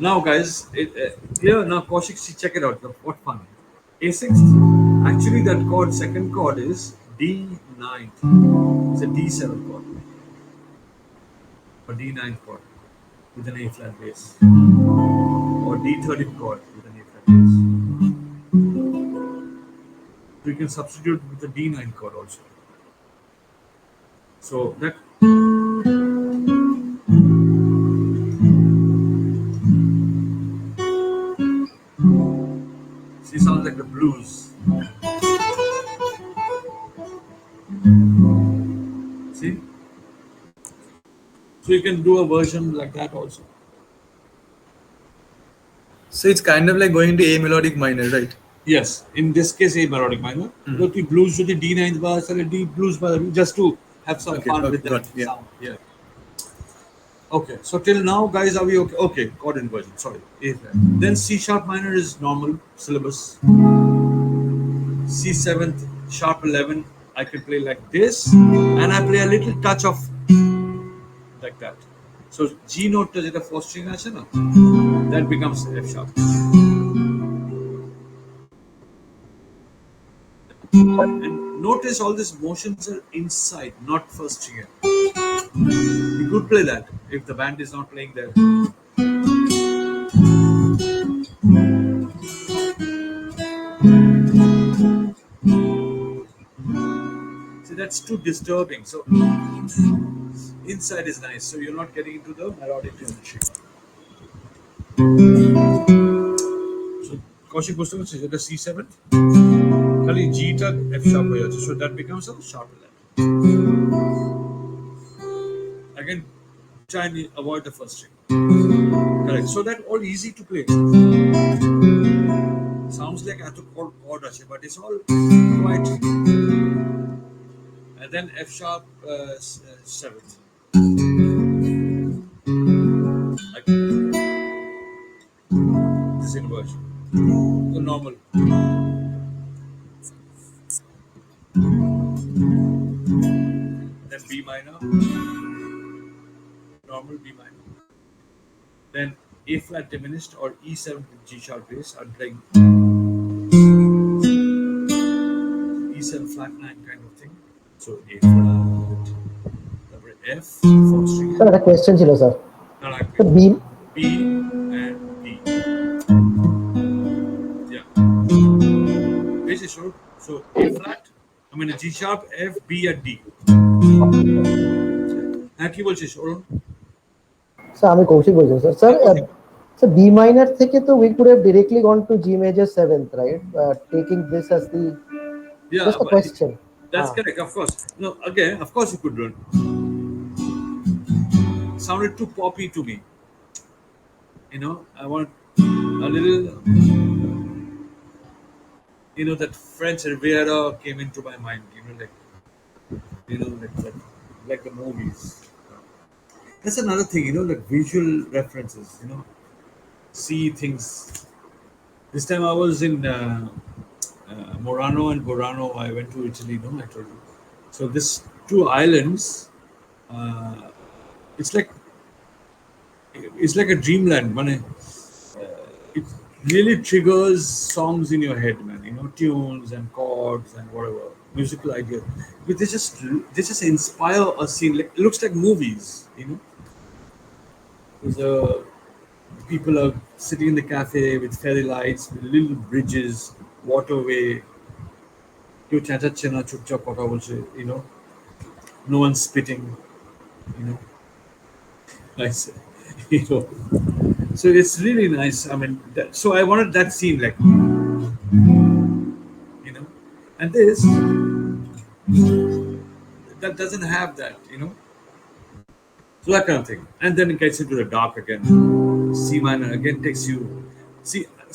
Now guys, here now Kaushik, check it out. What fun! A6. Actually, that chord, second chord is D9. It's a D7 chord. or D9 chord with an A flat bass, or D13 chord with an A flat bass. So you can substitute with the D9 chord also. So that she sounds like the blues. See? So you can do a version like that also. So it's kind of like going to A melodic minor, right? Yes, in this case, A melodic minor. Look, the blues to the D9 bars and D blues bar just to have some Okay, fun okay, with that got it, yeah. sound. Yeah. Okay, so till now, guys, are we okay? Okay, chord inversion. Sorry, A flat. Then C sharp minor is normal syllabus. C seventh, sharp 11. I can play like this, and I play a little touch of like that. So G note to the fourth string আছে না? That becomes F sharp. And notice all these motions are inside, not first string. You could play that if the band is not playing there. See, that's too disturbing. So inside is nice, so you're not getting into the melodic geometry. So Kaushik বুঝতে পারছিস এটা C7 খালি G টা F sharp হয়ে যাচ্ছে, so that becomes a sharp 11. Again, try and avoid the first string. Correct. So that all easy to play. Sounds like এত chord আছে, but it's all quite. And then F sharp 7th. Like this inversion. The normal. Then B minor. Normal B minor. Then A flat diminished or E7 with G sharp bass. I'm playing E7 flat 9 kind of thing. So A flat, তারপরে F, fourth string. Sir একটা question ছিল sir No, like B B and D. Yeah. Basically, sure. So A flat, I mean a G sharp, F, B and D. হ্যাঁ কি বলছিস অরুণ? Sir আমি কৌশিক বলছি sir sir B minor থেকে তো we could have directly gone to G major 7th, right? Taking this as the Yeah, just a but question. that's correct, of course. No, again, of course you could run. Sounded too poppy to me. You know, I want a little. You know, that French Riviera came into my mind. Like the movies. That's another thing. Like visual references. See things. This time I was in Murano and Burano. I went to Italy. I told you. So this two islands. It's like a dreamland. It really triggers songs in your head, man. Tunes and chords and whatever musical ideas. But they just inspire a scene. Like it looks like movies. There's people are sitting in the cafe with fairy lights, with little bridges, waterway. কেউ চেঁচাচ্ছে না, চুপচাপ কথা বলছে, no one's spitting, you know. Nice, So it's really nice. I mean, so I wanted that scene, like, and this that doesn't have that. So that kind of thing, and then it gets into the dark again. C minor again takes you.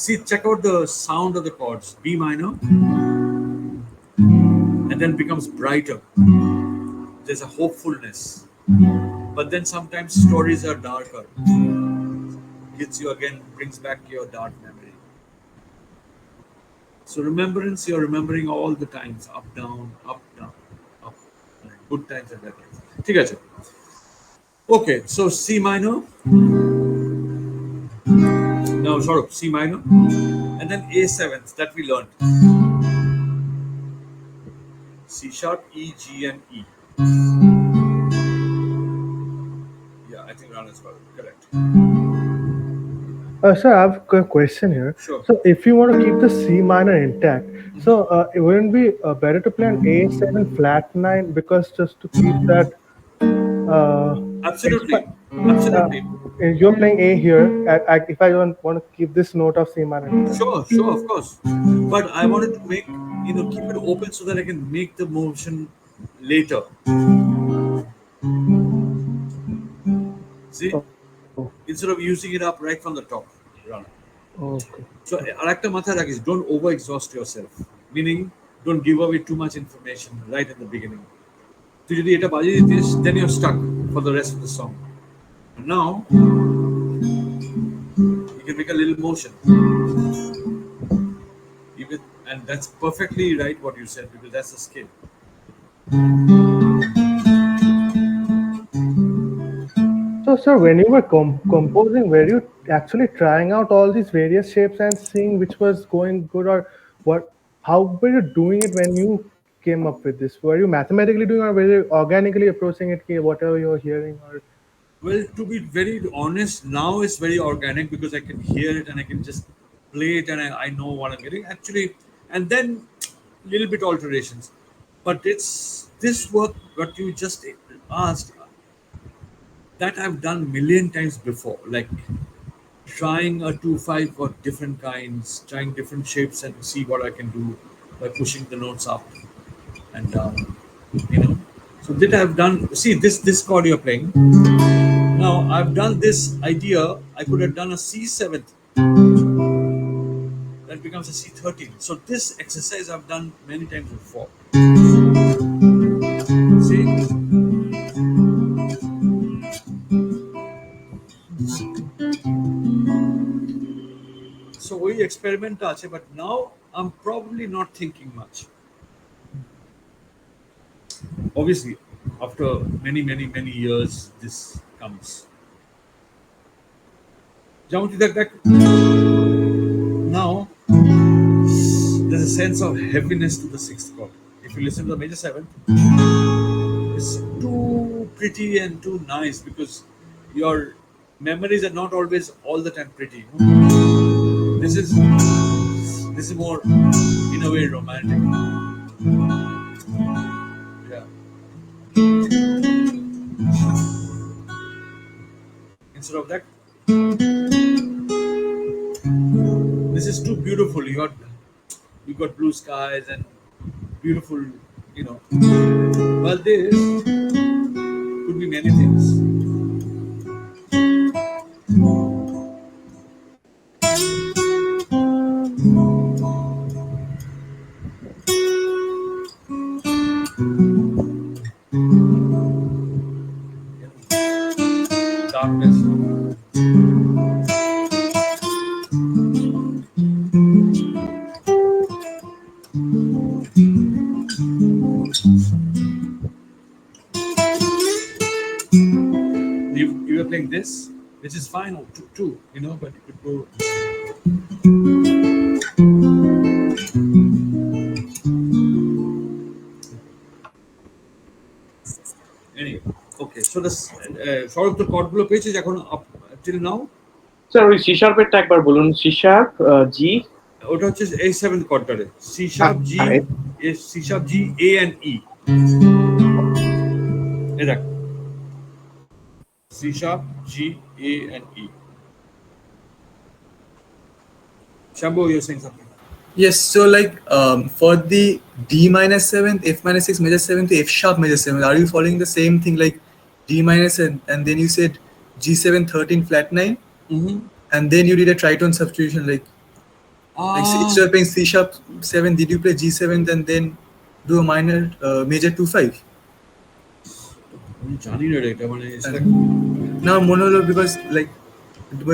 See, check out the sound of the chords. B minor, and then becomes brighter. There's a hopefulness, but then sometimes stories are darker. Gets you again, brings back your dark memory. So remembrance, you're remembering all the times, up, down, up, good times and bad times. ঠিক আছে. Okay, so C minor. No, sort of C minor, and then A7th that we learned. C sharp, E, G, and E. Yeah, I I think Rana's got it. Correct. Sir, I have a question here. Sure. So, if you want to keep the C minor intact, so it wouldn't be better to play an A7 flat 9, because just to keep that uh, Absolutely. exp- uh, Absolutely. you're playing A here. If I don't want to keep this note of C minor intact. Sure, sure, of course. But I wanted to make, keep it open so that I can make the motion later. See? Oh, Instead of using it up right from the top. Rana. okay. So, arakta matha rakis, don't overexhaust yourself. Meaning, don't give away too much information right at the beginning. So, যদি এটা বাজিয়ে দিতিস, then you're stuck for the rest of the song. And now, you can make a little motion. Even, and that's perfectly right what you said, because that's the skill. So, sir, when you were composing, were you actually trying out all these various shapes and seeing which was going good, or what? How were you doing it when you came up with this? Were you mathematically doing, or were you organically approaching it? Whatever you're hearing, or Well, to be very honest, now it's very organic because I can hear it and I can just play it and I know what I'm getting. Actually, and then little bit alterations. But it's this work, what you just asked, that I've done million times before. Like trying a 2-5 for different kinds, trying different shapes and see what I can do by pushing the notes up and down. You know. So that I've done. See this chord you're playing. Now I've done this idea. I could have done a C7th. That becomes a C13. So this exercise I've done many times before. See? So we experiment, but now I'm probably not thinking much. Obviously, after many years, this comes. Jamati, that now there's a sense of heaviness to the sixth chord. If you listen to the major seventh, it's too pretty and too nice because your memories are not always all the time pretty. This is more in a way romantic. Yeah. Instead of that, this is too beautiful. You got blue skies and beautiful, you know. But this could be many things. Darkness. You were playing this, which is fine, or two, but you could go. Anyway, okay. So the sort of the chord গুলো পেয়েছিস এখন up till now. Sir ওই C শার্পেরটা একবার বলুন। C sharp, জি, ওটা হচ্ছে A7 chordটারে C sharp G, C sharp G, A and E. এই দেখ C sharp G, A and E. Shambhu, you're saying something. Yes, so like for the D minor seventh, F minor six major seventh to F sharp major seventh, are you following the same thing like D minor and then you said G7 13 flat 9 and then you did a tritone substitution like instead of playing C sharp 7, did you play G7 and then do a minor major 2-5? আমি জানি না রে এটা মানে it's like Now mono because like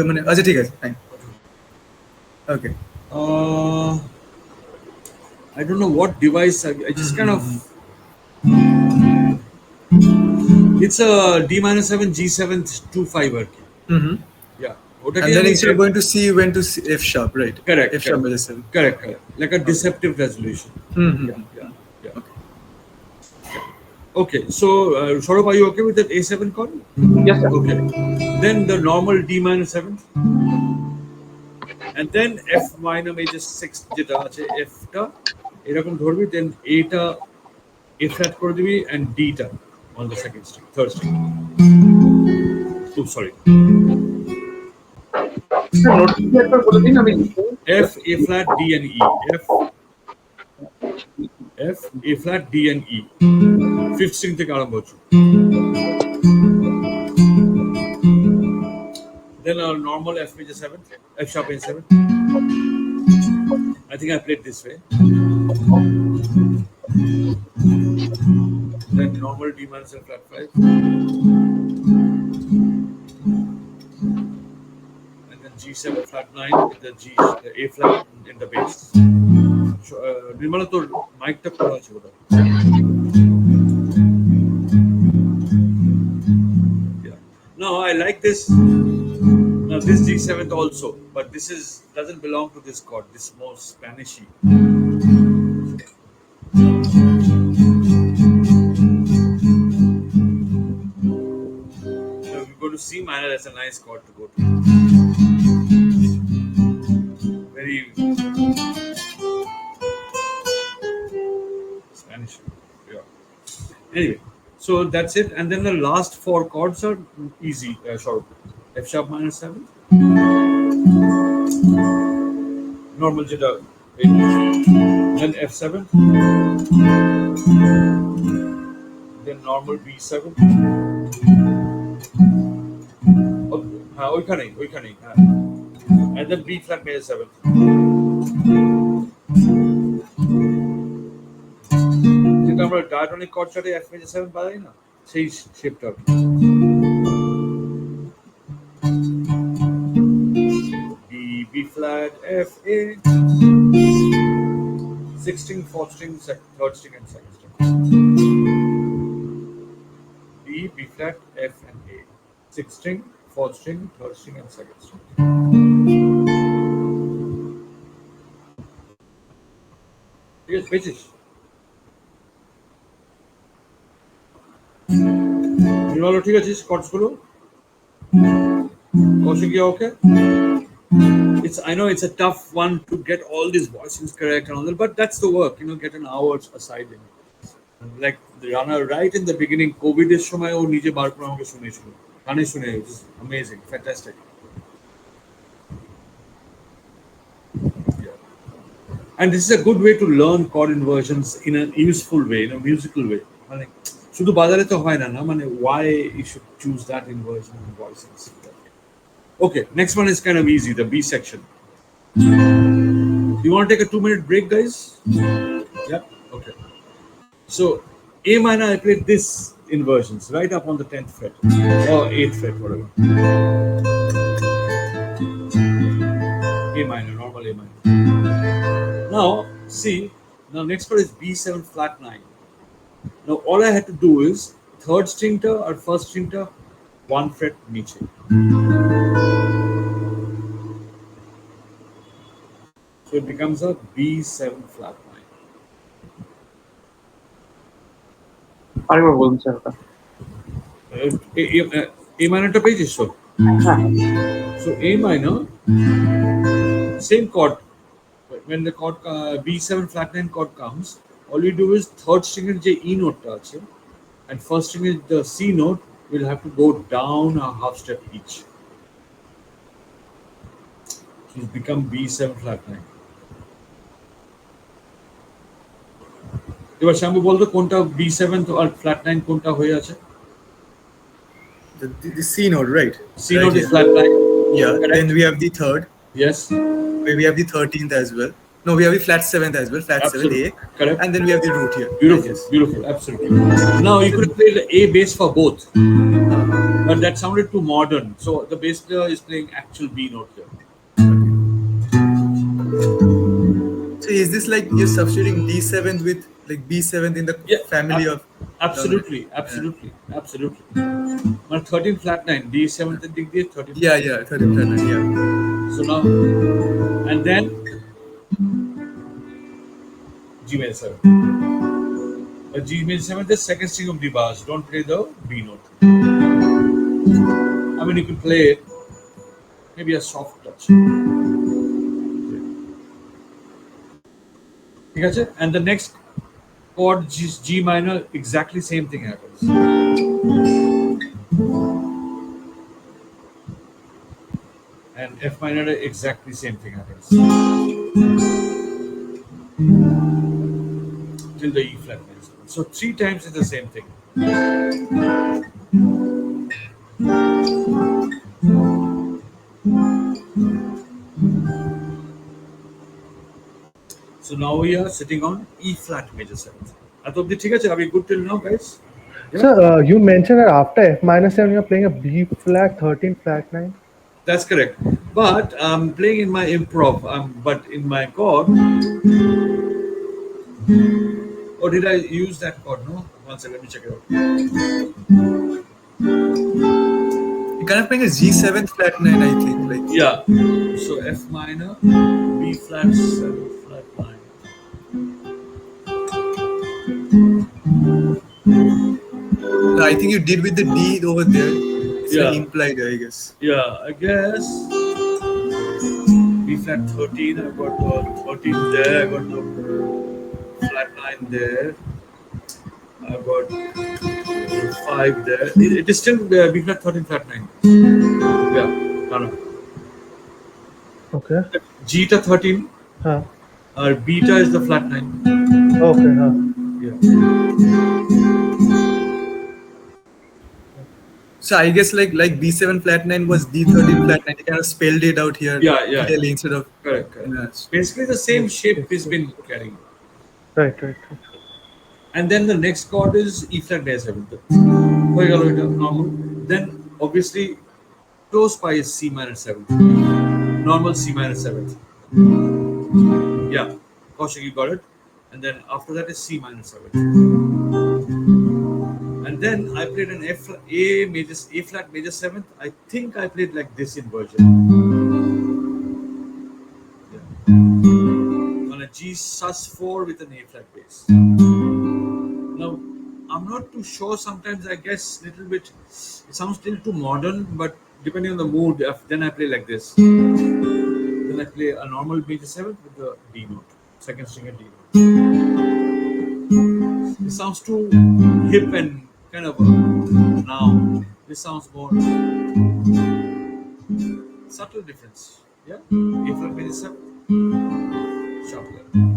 মানে আচ্ছা ঠিক আছে fine. Okay. I don't know what device. I just kind of. It's a D minor 7 G7 2-5 arki. Yeah. And then instead of going to C, you went to F sharp, right? Correct. F sharp major 7. Correct. Like a deceptive resolution. Yeah. Okay. Okay, so Saurabh, are you okay with that A7 chord? Yes, sir. Okay. Then the normal D minor 7th, and then F minor major 6th যেটা আছে F টা এরকম ধরবি, then A টা A flat করে দিবি and D টা on the second string, third string. Oops, sorry. Sir notes একবার বলে দিন, আমি লিখে নিই। F, A flat, D and E. F, A flat, D and E. Fifth string থেকে আরম্ভ হচ্ছে। Then a normal F major 7th, F sharp major 7th. I think I played this way. Then normal D minor 7 flat 5. And then G7 flat 9 with the A flat in the bass. Nirmala, তোর মাইকটা খোলা আছে বোধহয়। Yeah. No, I like this. Now this G7th also, but this doesn't belong to this chord. This is more Spanishy. Now we go to C minor. That's a nice chord to go to. Very Spanish. Yeah. Anyway, so that's it. And then the last four chords are easy. Short. F sharp minor 7. Normal jitter. Then F7. Then normal B7. ওইখানেই হ্যাঁ। And then B flat major 7. যেটা আমরা ডায়াটনিক cord চার্টে F major 7 বাজাই না, সেই শেপটা। B flat F A, 6th string, 4th string, 3rd string and 2nd string. B flat F and A, 6th string, 4th string, 3rd string and 2nd string. Yes, পেয়েছিস? নির্মলা ঠিক আছিস? Chords গুলো? Kaushik, you okay? I know it's a tough one to get all these voicings correct and all that, but that's the work, get an hour aside in it. Like the runner right in the beginning, COVID এর সময় ও নিজে বার করে আমাকে শুনেছিল, কানে শুনে, which is amazing, fantastic. Yeah. And this is a good way to learn chord inversions in a useful way, in a musical way. মানে শুধু বাজারে তো হয় না, মানে why you should choose that inversion in voicings. Okay, next one is kind of easy, the B section. You want to take a 2-minute break, guys? Yeah? Okay. So, A minor, I played this inversions right up on the 10th fret or 8th fret, whatever. A minor, normal A minor. Now, see, next one is B7 flat 9. Now, all I had to do is 3rd string ta or 1st string ta 1 fret niche. So it becomes a B7 flat 9. আরেকবার বলুন sir ওটা। A minor টা পেয়েছিস তো? So A minor, same chord. When the chord B7 flat 9 chord comes, all you do is 3rd string এর যে E note টা আছে and 1st string is the C note, will have to go down a half step each. It's become B7 flat 9. এবার শ্যাম্বু বলতো কোনটা B7 আর flat 9 কোনটা হয়ে আছে? The C note, right? C note is flat 9. Yeah. Correct. Then we have the 3rd. Yes. We have the 13th as well. No, we have the flat 7th as well. Flat 7 A. Correct. And then we have the root here. Beautiful. Yes. Beautiful. Absolutely. Now you could have played the A bass for both, but that sounded too modern. So the bass player is playing actual B note here. So is this like you're substituting D7th with like B7th in the family of? Absolutely. My 13 flat 9, D7 degree 13. Yeah, 13 flat 9. Yeah. So now, and then G major 7. A G major 7th, the second string of the bars. Don't play the B note. I mean, you can play it, maybe a soft touch. ঠিক আছে? And the next chord G minor, exactly same thing happens. And F minor, exactly same thing happens. Till the E flat major 7. So 3 times is the same thing. So now we are sitting on E flat major 7th. Atobdi ঠিক আছে? Are we good till now, guys? Yeah? Sir, you mentioned that after F minus 7, you're playing a B flat 13 flat 9. That's correct. But I'm playing in my improv. But in my chord, or did I use that chord? No. One second, let me check it out. You're kind of playing a G7 flat 9, I think. Like Yeah. So F minor, B flat 7 flat 9. I think you did with the D over there. It's Yeah. like implied, I guess. Yeah, I guess. B flat 13. I got 13 there. I got the flat 9 there. I got 5 there. It is still B flat 13 flat 9. Yeah. No. Okay. Gita 13. Huh. Or beta is the flat 9. Okay. Huh. Yeah. So I guess like B7 flat 9 was D13 flat 9. You kind of spelled it out here Yeah. clearly instead of Correct. Yeah. Basically the same Yes, shape yes, it's yes. been carrying. Right. And then the next chord is E flat major 7th. Normal. Then obviously close by is C minor 7th. Normal C minor 7th. Yeah. Kaushik, you got it. And then after that is C minor 7th. And then I played an A flat major 7th. I think I played like this inversion. Yeah. On a G sus4 with an A flat bass. Now, I'm not too sure. Sometimes I guess little bit. It sounds still too modern, but depending on the mood, then I play like this. Then I play a normal major 7th with the D note, second string and D note. It sounds too hip and kind of now. This sounds more subtle difference. Yeah, A flat major 7th, sharp 11.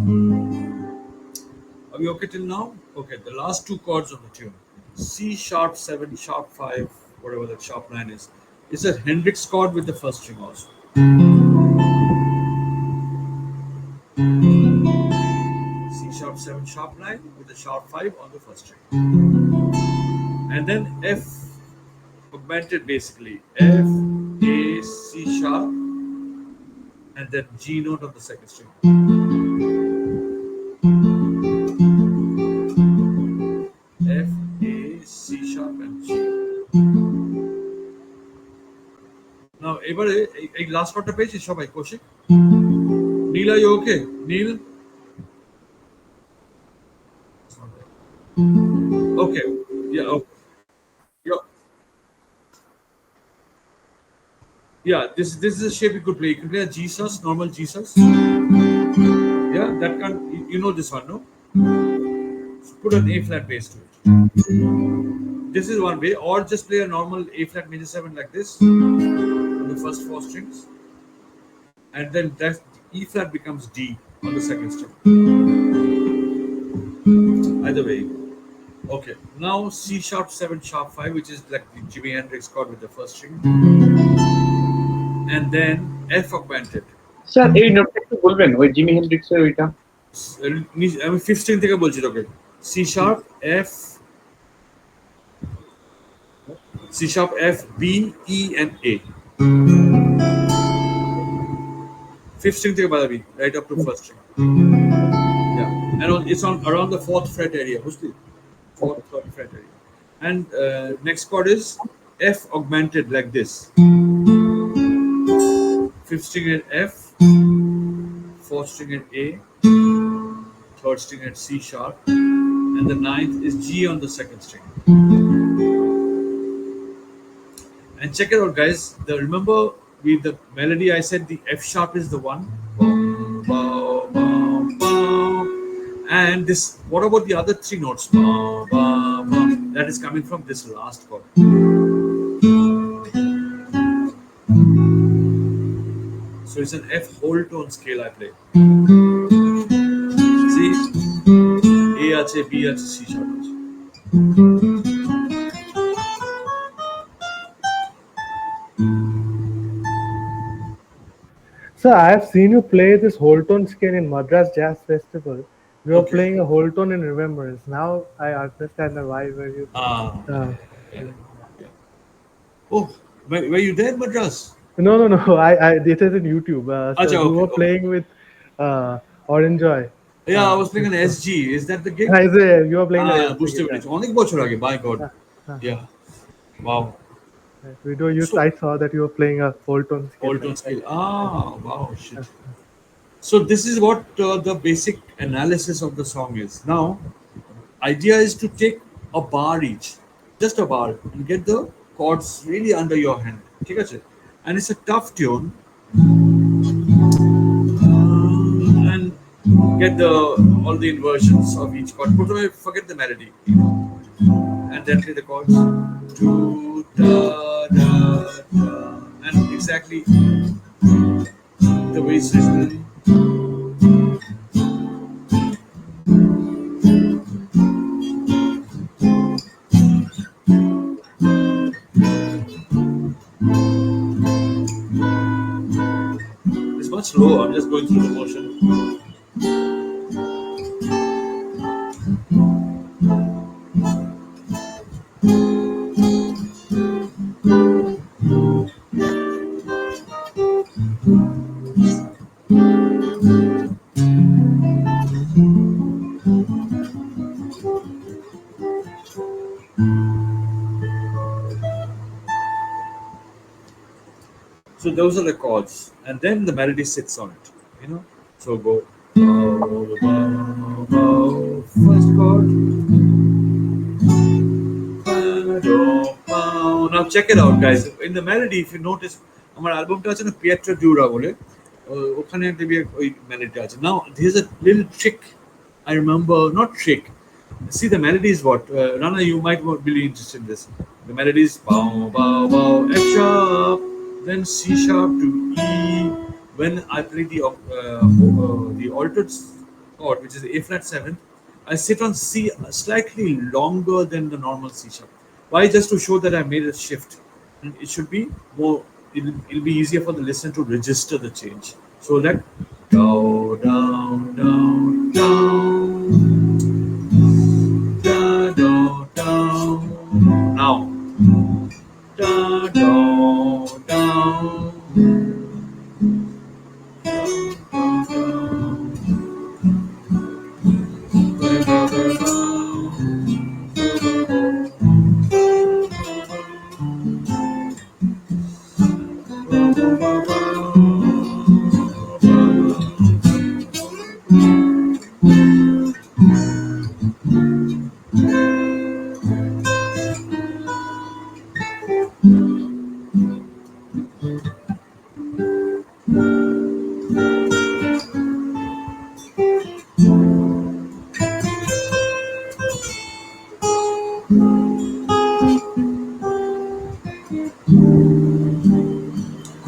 Are we okay till now? Okay, the last two chords of the tune. C sharp 7, sharp 5, whatever that sharp 9 is. It's a Hendrix chord with the first string also. C sharp 7, sharp 9 with the sharp 5 on the first string. And then F augmented basically. F, A, C sharp, and then G note on the second string. F, A, C sharp, and G. Now, এবারে এই last পার্টটা পেয়েছি সবাই Kaushik Neel are you okay? Neel okay yeah okay. Yeah, this is a shape you could play. You can play a G sus, normal G sus. Yeah, that can you know this one, no? So put an A flat bass to it. This is one way, or just play a normal A flat major 7 like this on the first 4 strings, and then that E flat becomes D on the second string. Either way. Okay, now C sharp 7 sharp 5, which is like the Jimi Hendrix chord with the first string, and then F augmented. Sir এই নোটটা একটু বলবেন ওই Jimmy হেন্ড্রিক্সের ওইটা আমি 15 থেকে বলছি তোকে C sharp F B E and A. 15 থেকে বাজাবি right up to first string. Yeah, and it's on around the 4th fret area. বুঝলি? 4th, 3rd fret area. And next chord is F augmented like this. 5th string at F, 4th string at A, 3rd string at C sharp, and the ninth is G on the second string. And check it out, guys. The remember with the melody, I said the F sharp is the one. Bum, bum, bum, bum. And this. What about the other three notes? Bum, bum, bum. That is coming from this last chord. So it's an F whole tone scale I play. See, A আছে, B আছে, C sharp আছে. So I have seen you play this whole tone scale in Madras Jazz Festival. You were Okay. playing a whole tone in remembrance. Now I understand the why were you Ah. uh, Yeah. playing that. Yeah. Oh, were you there, Madras? No, no, no. It is in YouTube. So Acha, you okay, were okay. playing with Orange Joy. Yeah, I was playing an So, SG. Is that the gig? you were playing the বুঝতে SG guitar. পেরেছি অনেক বছর আগে by God. Uh, Yeah. Wow. Video you So I saw that you were playing a whole tone scale whole tone like that. scale. Ah, wow, shit. So this is what the basic analysis of the song is. Now, idea is to take a bar each, just a bar, and get the chords really under your hand. ঠিক আছে? And it's a tough tune, and get the all the inversions of each chord. But forget the melody, and then play the chords. Do da da da, and exactly the way it's written. It's much lower. I'm just going through the motion. So those are the chords, and then the melody sits on it. You know. So go. Bow, bow, bow. First chord. Bow, bow. Now check it out, guys. In the melody, if you notice, আমার অ্যালবামটা আছে না পিয়েট্রো ডিউরা বলে ওখানে একটা ওই মেলোডিটা আছে নাও there's a little trick I remember not trick see the melody is what Rana you might be really interested in this the melody is bow bow bow F sharp then C sharp to E when I play the altered chord which is A flat 7th I sit on C slightly longer than the normal C sharp why just to show that I made a shift and it should be more it'll be easier for the listener to register the change. So that down, down, down, down, down, down. Now, down, down, down.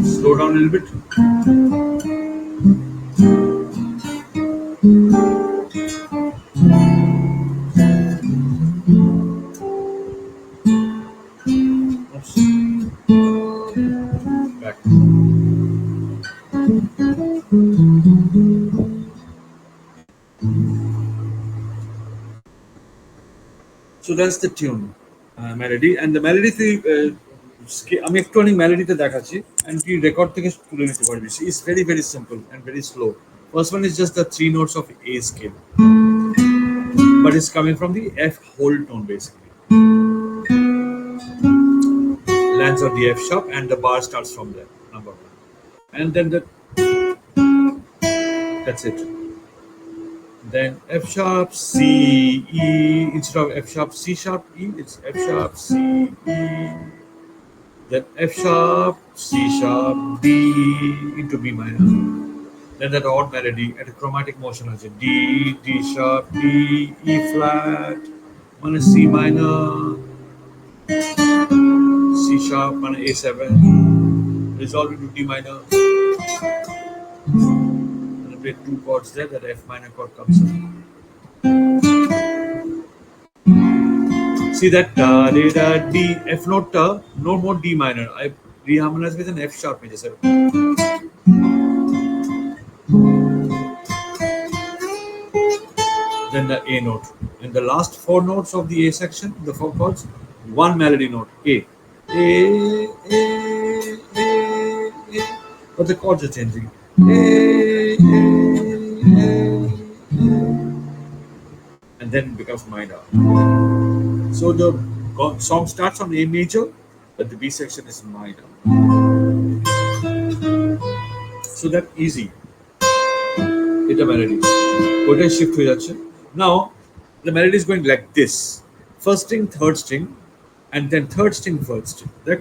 Slow down a little bit. Oops. Back. So that's the tune melody and the melody আমি একটুখানি মেলোডিতে দেখাচ্ছি and কি record থেকে তুলে নিতে পারবি it's very very simple and very slow first one is just the three notes of A scale but it's coming from the F whole tone basically lands on the F sharp and the bar starts from there number one and then that's it Then F sharp C E, instead of F sharp C sharp E, it's F sharp C E. Then F sharp C sharp D into B minor. Then that odd melody at a chromatic motion as a D, D sharp, D, E flat, minus C minor, C sharp, minus A7, resolve into D minor. And I play two chords there, that F minor chord comes in. See that da, da, D, F note, no more D minor. I reharmonize with an F sharp major 7. Then the A note. In the last four notes of the A section, the four chords, one melody note, A. A, A, A, A. But the chords are changing. A, A, and then it becomes minor. So the song starts on A major, but the B section is minor. So that easy. Hit a melody. What shift হয়ে যাচ্ছে. Now the melody is going like this: first string, third string, and then third string, fourth string. That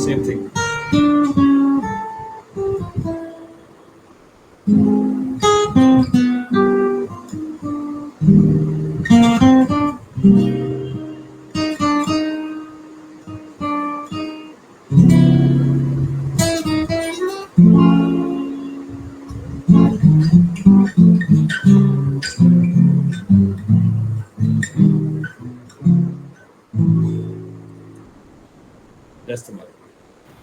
same thing. That's the melody.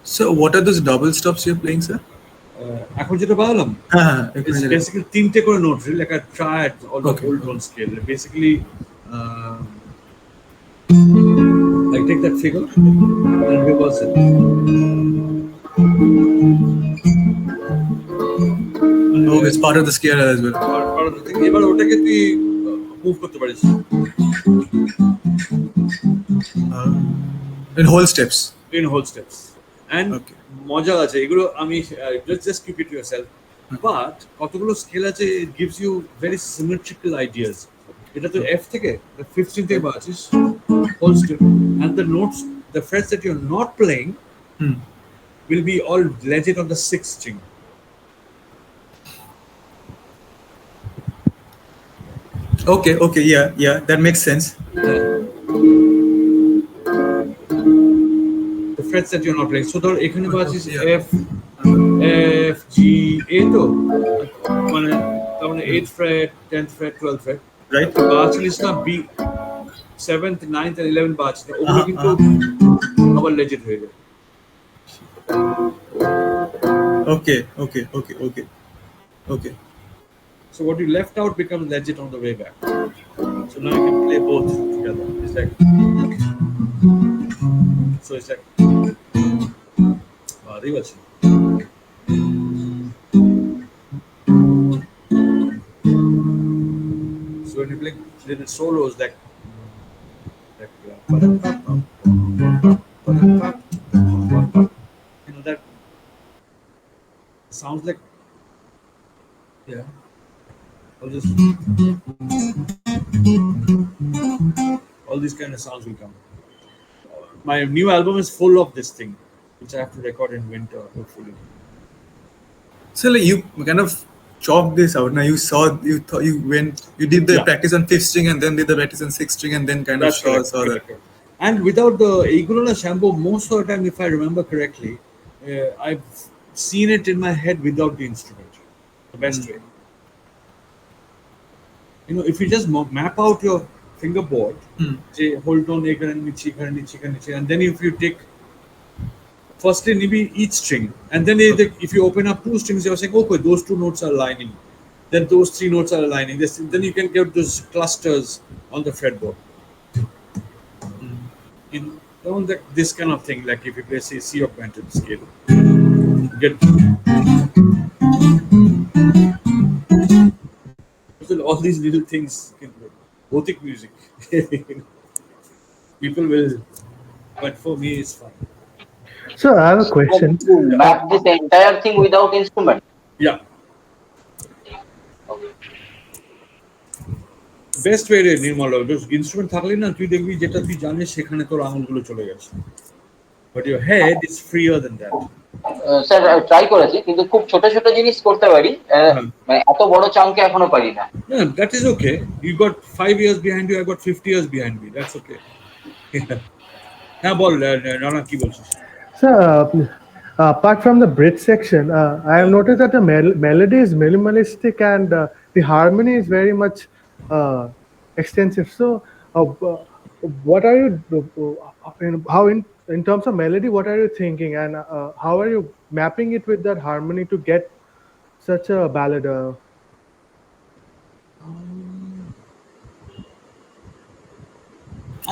So what are those double stops you're playing, sir? এখন যেটা বললাম, it's Basically, basically তিনটে করে note, really like a triad or the Okay. whole tone scale. Basically, I take that figure and reverse it. oh, it's part of the scale as well. Part of the thing. এবার ওটাকে তুই move করতে পারিস In whole steps. in whole steps. And Okay. মজা আছে এগুলো, আমি just keep it to yourself. But কতগুলো স্কেল আছে, it gives you very symmetrical ideas. এটা তো F থেকে the 5th string থেকে বাজছিস whole step, and the notes, the frets that you're not playing will be all legit on the 6th string. Okay, yeah, that makes sense. The frets that you're not playing. So ধর এখানে বাজছিস Yeah. F G A তো মানে তার মানে 8th fret, 10th fret, 12th fret. Right. বাজছিস না B 7th, 9th and 11th বাজছিস না, ওগুলো কিন্তু আবার legit হয়ে যায়. Okay. So what you left out becomes legit on the way back. So now you can play both together. It's like, so it's like, reverse. So when you play little solos like you know that sounds like, yeah. All these kind of sounds will come. My new album is full of this thing, which I have to record in winter, hopefully. So like you kind of chopped this out. Now you did the Yeah. practice on 5th string and then did the practice on 6th string and then kind of saw that. Correct. And without the Igorona shampoo, most of the time, if I remember correctly, I've seen it in my head without the instrument. The best way. You know, if you just map out your fingerboard, say hold on, and then if you take firstly maybe each string, and then if you open up two strings, you're saying, okay, those two notes are aligning, then those three notes are aligning. Then you can get those clusters on the fretboard. In this kind of thing, like if you play say C octave scale, get all these little things. Gothic music, people will, but for me it's fun. So I have a question. To map this entire thing without instrument. Yeah. Best way রে নির্মল, instrument থাকলে না তুই দেখবি যেটা তুই জানিস সেখানে তোর আঙুলগুলো চলে গেছে, but your head is freer than that. Sir try করেছি, কিন্তু খুব ছোট ছোট জিনিস করতে পারি, মানে এত বড় চাঙ্কে এখনো পারি না। Yeah, that is okay. You got 5 years behind you, I got 50 years behind me. That's okay. হ্যাঁ বল রানা, কি বলছিস? So, apart from the bridge section, I have noticed that the melody is minimalistic and the harmony is very much extensive. So, what are you, in terms of melody, what are you thinking, and how are you mapping it with that harmony to get such a ballad?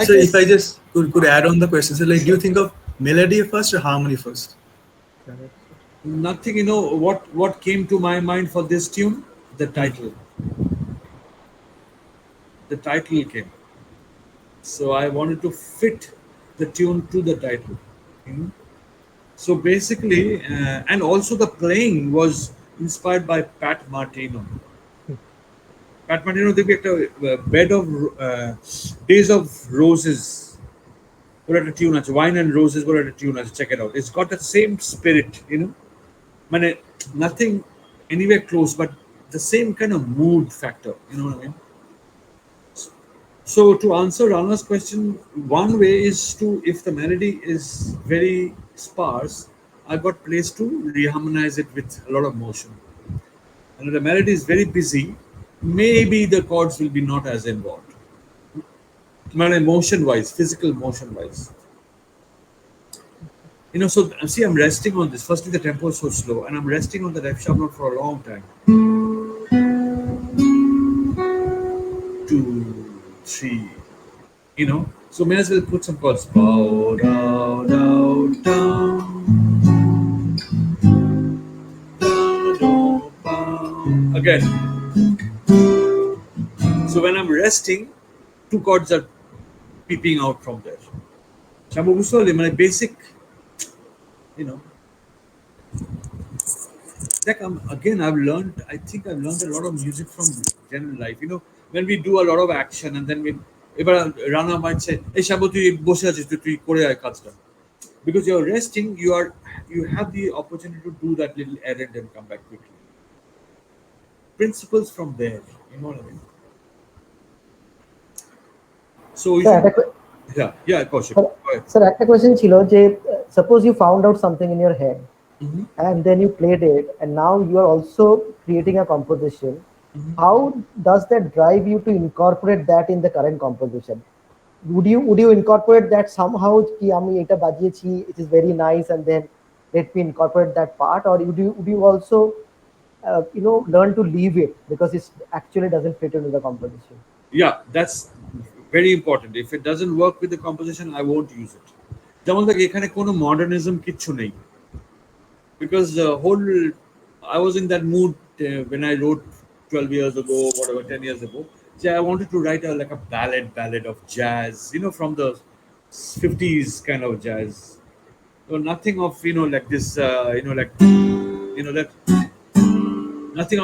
So if I just could add on the question, so like, do you think of melody first or harmony first? Nothing, what came to my mind for this tune? The title. The title came. So I wanted to fit the tune to the title. So basically, and also the playing was inspired by Pat Martino. Pat Martino, দেখবি একটা Bed of Days of Roses বলে একটা tune আছে, Wine and Roses বলে একটা tune আছে, check it out. It's got the same spirit, মানে nothing anywhere close, but the same kind of mood factor, you know what I mean? So to answer Rana's question, one way is to, if the melody is very sparse, I've got place to reharmonize it with a lot of motion. And if the melody is very busy, maybe the chords will be not as involved. Motion wise, physical motion wise. So see, I'm resting on this. Firstly, the tempo is so slow, and I'm resting on the F sharp note for a long time. 2, 3, so may as well put some chords. Bow, down, down, down, down, down. Again. So when I'm resting, 2 chords are peeping out from there. Shabu busole, my basic, like I've learned a lot of music from general life. When we do a lot of action and then এবার Rana might say, "Hey Shabu, তুই বসে আছিস, তুই করে আয় কাজটা." Because you're resting, you have the opportunity to do that little errand and come back quickly. Principles from there, you know what I mean? So Kaushik. Sir, একটা question ছিল যে suppose you found out something in your head, and then you played it, and now you are also creating a composition. How does that drive you to incorporate that in the current composition? Would you incorporate that somehow? Ki ami eta bajiyechi, it is very nice, and then let me incorporate that part, or would you also learn to leave it because it actually doesn't fit into the composition? Yeah, that's very important. If it doesn't work with the composition, I won't use it. যেমন দেখ, এখানে কোনো modernism কিচ্ছু নেই, because I was in that mood when I wrote 12 years ago, whatever, 10 years ago. I wanted to write like a ballad of jazz, from the 50s kind of jazz. So nothing of like this, that nothing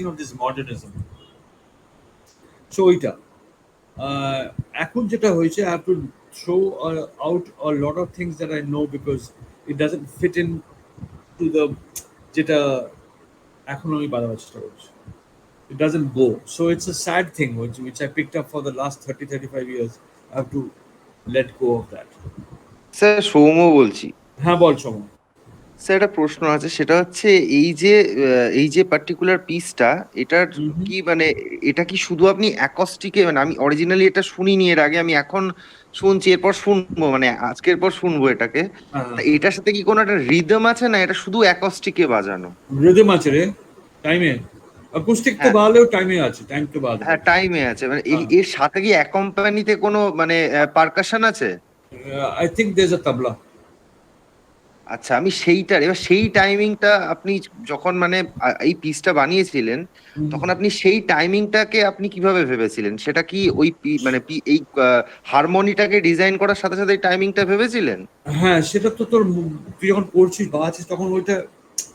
of this modernism. So এখন যেটা হয়েছে, I have to throw out a lot of things that I know because it doesn't fit in to the যেটা এখন আমি বাজাবার চেষ্টা করছি. It doesn't go. So it's a sad thing which I picked up for the last 30-35 years. I have to let go of that. Sir Soumya বলছি। হ্যাঁ বল Soumya. Sir একটা প্রশ্ন আছে, সেটা হচ্ছে এই যে পার্টিকুলার পিসটা, এটার কি মানে এটা কি শুধু আপনি অ্যাকস্টিকে, মানে আমি অরিজিনালি এটা শুনিনি এর আগে, আমি এখন শুনছি, এরপর শুনবো, মানে আজকের পর শুনবো এটাকে, এটার সাথে কি কোনো একটা রিদম আছে না এটা শুধু অ্যাকস্টিকে বাজানো? রিদম আছে রে, টাইমে অ্যাকুস্টিক তো বাজালেও টাইমে আছে, টাইম তো বাজাবে। হ্যাঁ টাইমে আছে, মানে এর সাথে কি অ্যাকম্পানিতে কোনো মানে পারকাশন আছে? I think there's a tabla. আচ্ছা, আমি সেইটার এবার সেই টাইমিংটা আপনি যখন মানে এই পিসটা বানিয়েছিলেন, তখন আপনি সেই টাইমিংটাকে আপনি কিভাবে ভেবেছিলেন? সেটা কি ওই মানে এই হারমোনিটাকে ডিজাইন করার সাথে সাথে এই টাইমিংটা ভেবেছিলেন? হ্যাঁ, সেটা তো তোর তুই যখন করছিস বাজাচ্ছিস তখন ওইটা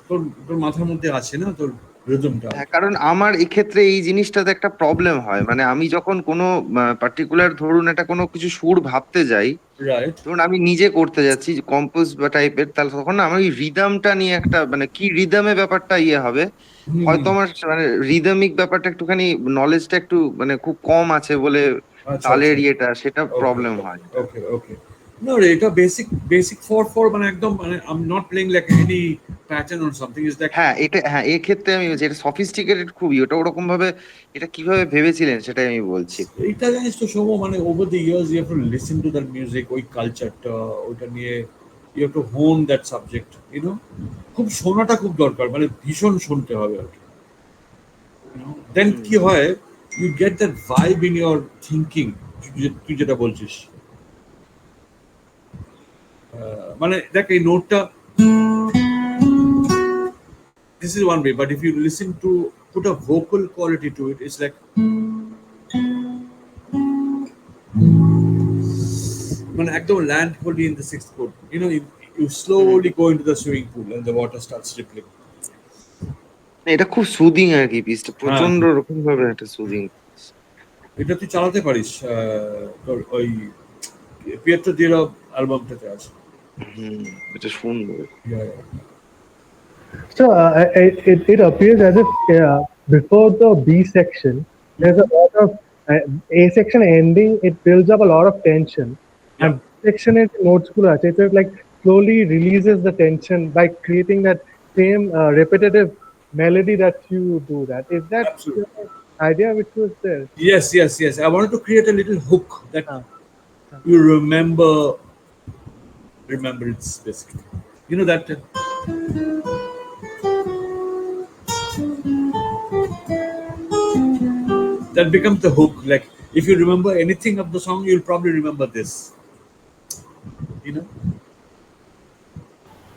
তোর তোর মাথার মধ্যে আছে না তোর রিদমটা। হ্যাঁ, কারণ আমার এক্ষেত্রে এই জিনিসটাতে একটা প্রবলেম হয়, মানে আমি যখন কোনো পার্টিকুলার ধরুন একটা কোনো কিছু সুর ভাবতে যাই, রাইট। ধরুন আমি নিজে করতে যাচ্ছি কম্পোজ বা টাইপের, তাহলে তখন না আমার ওই রিদমটা নিয়ে একটা মানে কি রিদমে ব্যাপারটা ইয়ে হবে, হুম, হয়তো হুম। আমার মানে রিদমিক ব্যাপারটা একটুখানি নলেজটা একটু মানে খুব কম আছে বলে আচ্ছা, আচ্ছা। তালের ইয়েটা সেটা ওকে, প্রবলেম হয় এটা। ওকে, ওকে। No, এটা বেসিক 4/4 মানে একদম মানে I'm not playing like any pattern or something. It's like হ্যাঁ এটা, হ্যাঁ এক্ষেত্রে আমি যেটা সফিস্টিকেটেড খুবই, ওটা ওরকম ভাবে এটা কিভাবে ভেবেছিলেন সেটাই আমি বলছি। এইটা জানিস তো সৌম্য, মানে over the years you have to listen to that music, ওই কালচারটা ওটা নিয়ে you have to hone that subject, খুব শোনাটা খুব দরকার, মানে ভীষণ শুনতে হবে আর কি। দেন হুম। কি হয়, you get that vibe in your thinking. তুই যেটা বলছিস, মানে দেখ এই নোটটা, this is one way, but if you listen to put a vocal quality to it, it's like মানে একদম land wholly in the sixth chord. You hmm. slowly go into the swimming pool and the water starts rippling. এটা খুব soothing আর কি, পিসটা হ্যাঁ, প্রচন্ড রকম ভাবে একটা সুদিং। এটা তুই চালাতে পারিস, তোর ওই পিয়েট্রো দিরো অ্যালবামটাতে আছে। হুম, এটা শুনবো। Yeah, yeah. So it appears as if before the B section, there's a lot of A section ending. It builds up a lot of tension, Yeah, and B section is notes gulo ache. It like slowly releases the tension by creating that same repetitive melody that you do. That is that absolutely. idea which was there. Yes, yes, yes. I wanted to create a little hook that Uh, you remember it's basically. You know that that becomes the hook. Like if you remember anything of the song, you'll probably remember this. You know?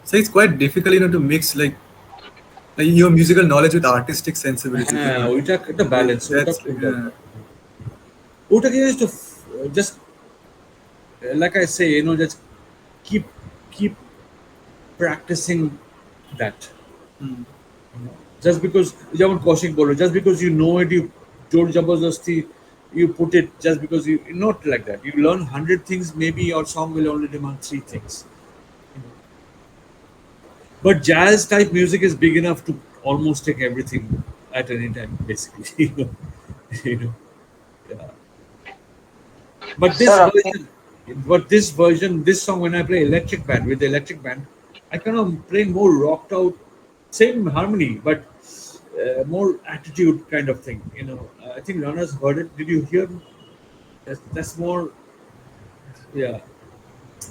So it's quite difficult, to mix like your musical knowledge with artistic sensibilities. হ্যাঁ, ওইটা একটা balance, ওটা That's খুব দরকার। ওটাকে just like I say, just keep keep practicing that. Just because যেমন কৌশিক বলল, just because you know it, you জোর জবরদস্তি you put it, just because you not like that. You learn 100 things, maybe your song will only demand 3 things. But jazz type music is big enough to almost take everything at any time, basically. You know. Yeah. But this sir আপনি version, this song, when I play electric band with the electric band, I kind of play more rocked out, same harmony, but more attitude kind of thing. I think Rana's heard it. Did you hear? That's more. Yeah.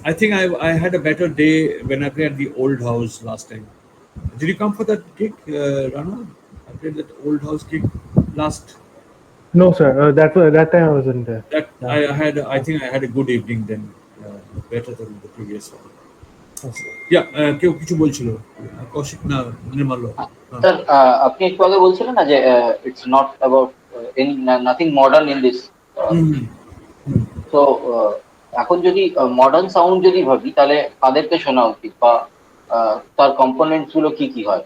I think I had a better day when I played at the old house last time. Did you come for that gig, Rana? I played that old house gig last. no, sir. That time I wasn't there. That Yeah. I think I had a good evening then, better than the previous one. Okay. Yeah, কেউ কিছু বলছিল, কৌশিক না নির্মল? Sir আপনি একটু আগে বলছিলেন না যে it's not about nothing modern in this. তো এখন যদি মডার্ন সাউন্ড যদি ভাবি তাহলে কাদেরকে শোনা উচিত বা তার কম্পোনেন্টস গুলো কি কি হয়?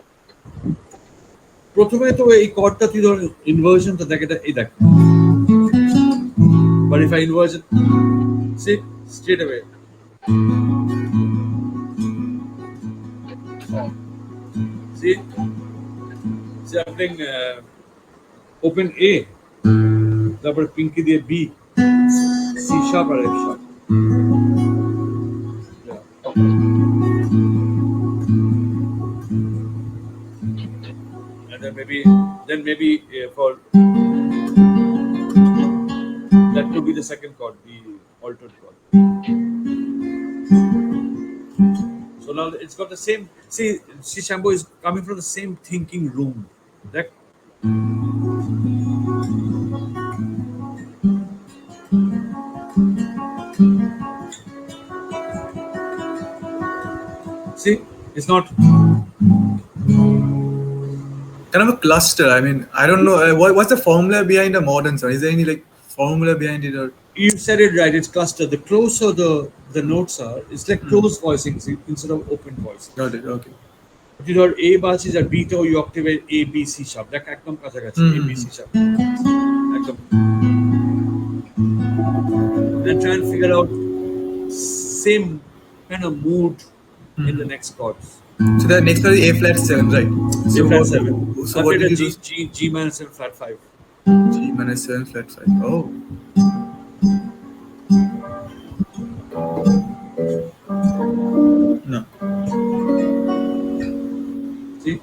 প্রথমে তো এই কর্ডটা তুই ধর ইনভার্সন তো দেখ, এটা এই দেখ, but if I inversion, see straight away, see I'm playing open A, তারপরে পিঙ্কি দিয়ে B, C sharp R F sharp. And then maybe for that could be the second chord, the altered chord. So now it's got the same. See, Shambo is coming from the same thinking room. That See, it's not. Kind of a cluster. I mean, I don't know what's the formula behind a modern sound. Is there any like formula behind it or? You said it right. It's clustered. The closer the notes are, it's like close voicing instead of open voicing. Got it. Okay. যদি ধর এ বাজছে আর beta ওই অক্টেভের A B C sharp দেখ একদম কাছাকাছি A B C sharp একদম then try and figure out same kind of mood in the next chords. So the next one is A flat 7, right? A flat 7. So what did you do? G minor 7 flat 5. G minus 7 flat 5. Oh. No. See?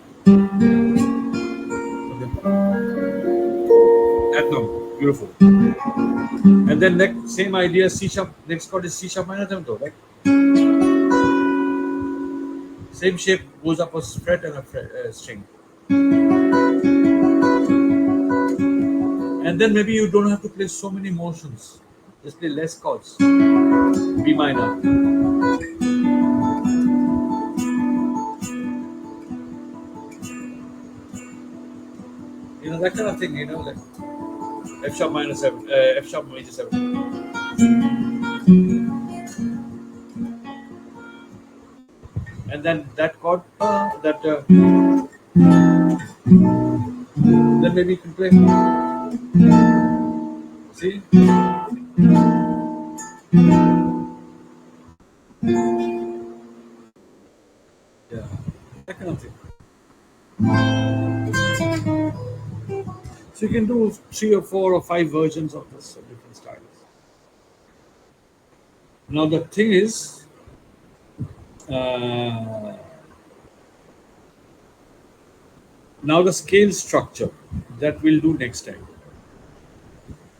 Okay. Ekdom. Beautiful. And then next same idea C sharp. Next chord is C sharp minor 7 though, right? Same shape goes up a fret and a string. And then maybe you don't have to play so many motions. Just play less chords. B minor. You know, that kind of thing, you know, like F sharp minor 7, F sharp major 7. And then that chord, then maybe you can play. See? Yeah, that kind of thing. So you can do 3 or 4 or 5 versions of this of different styles. Now the thing is, now the scale structure that we'll do next time.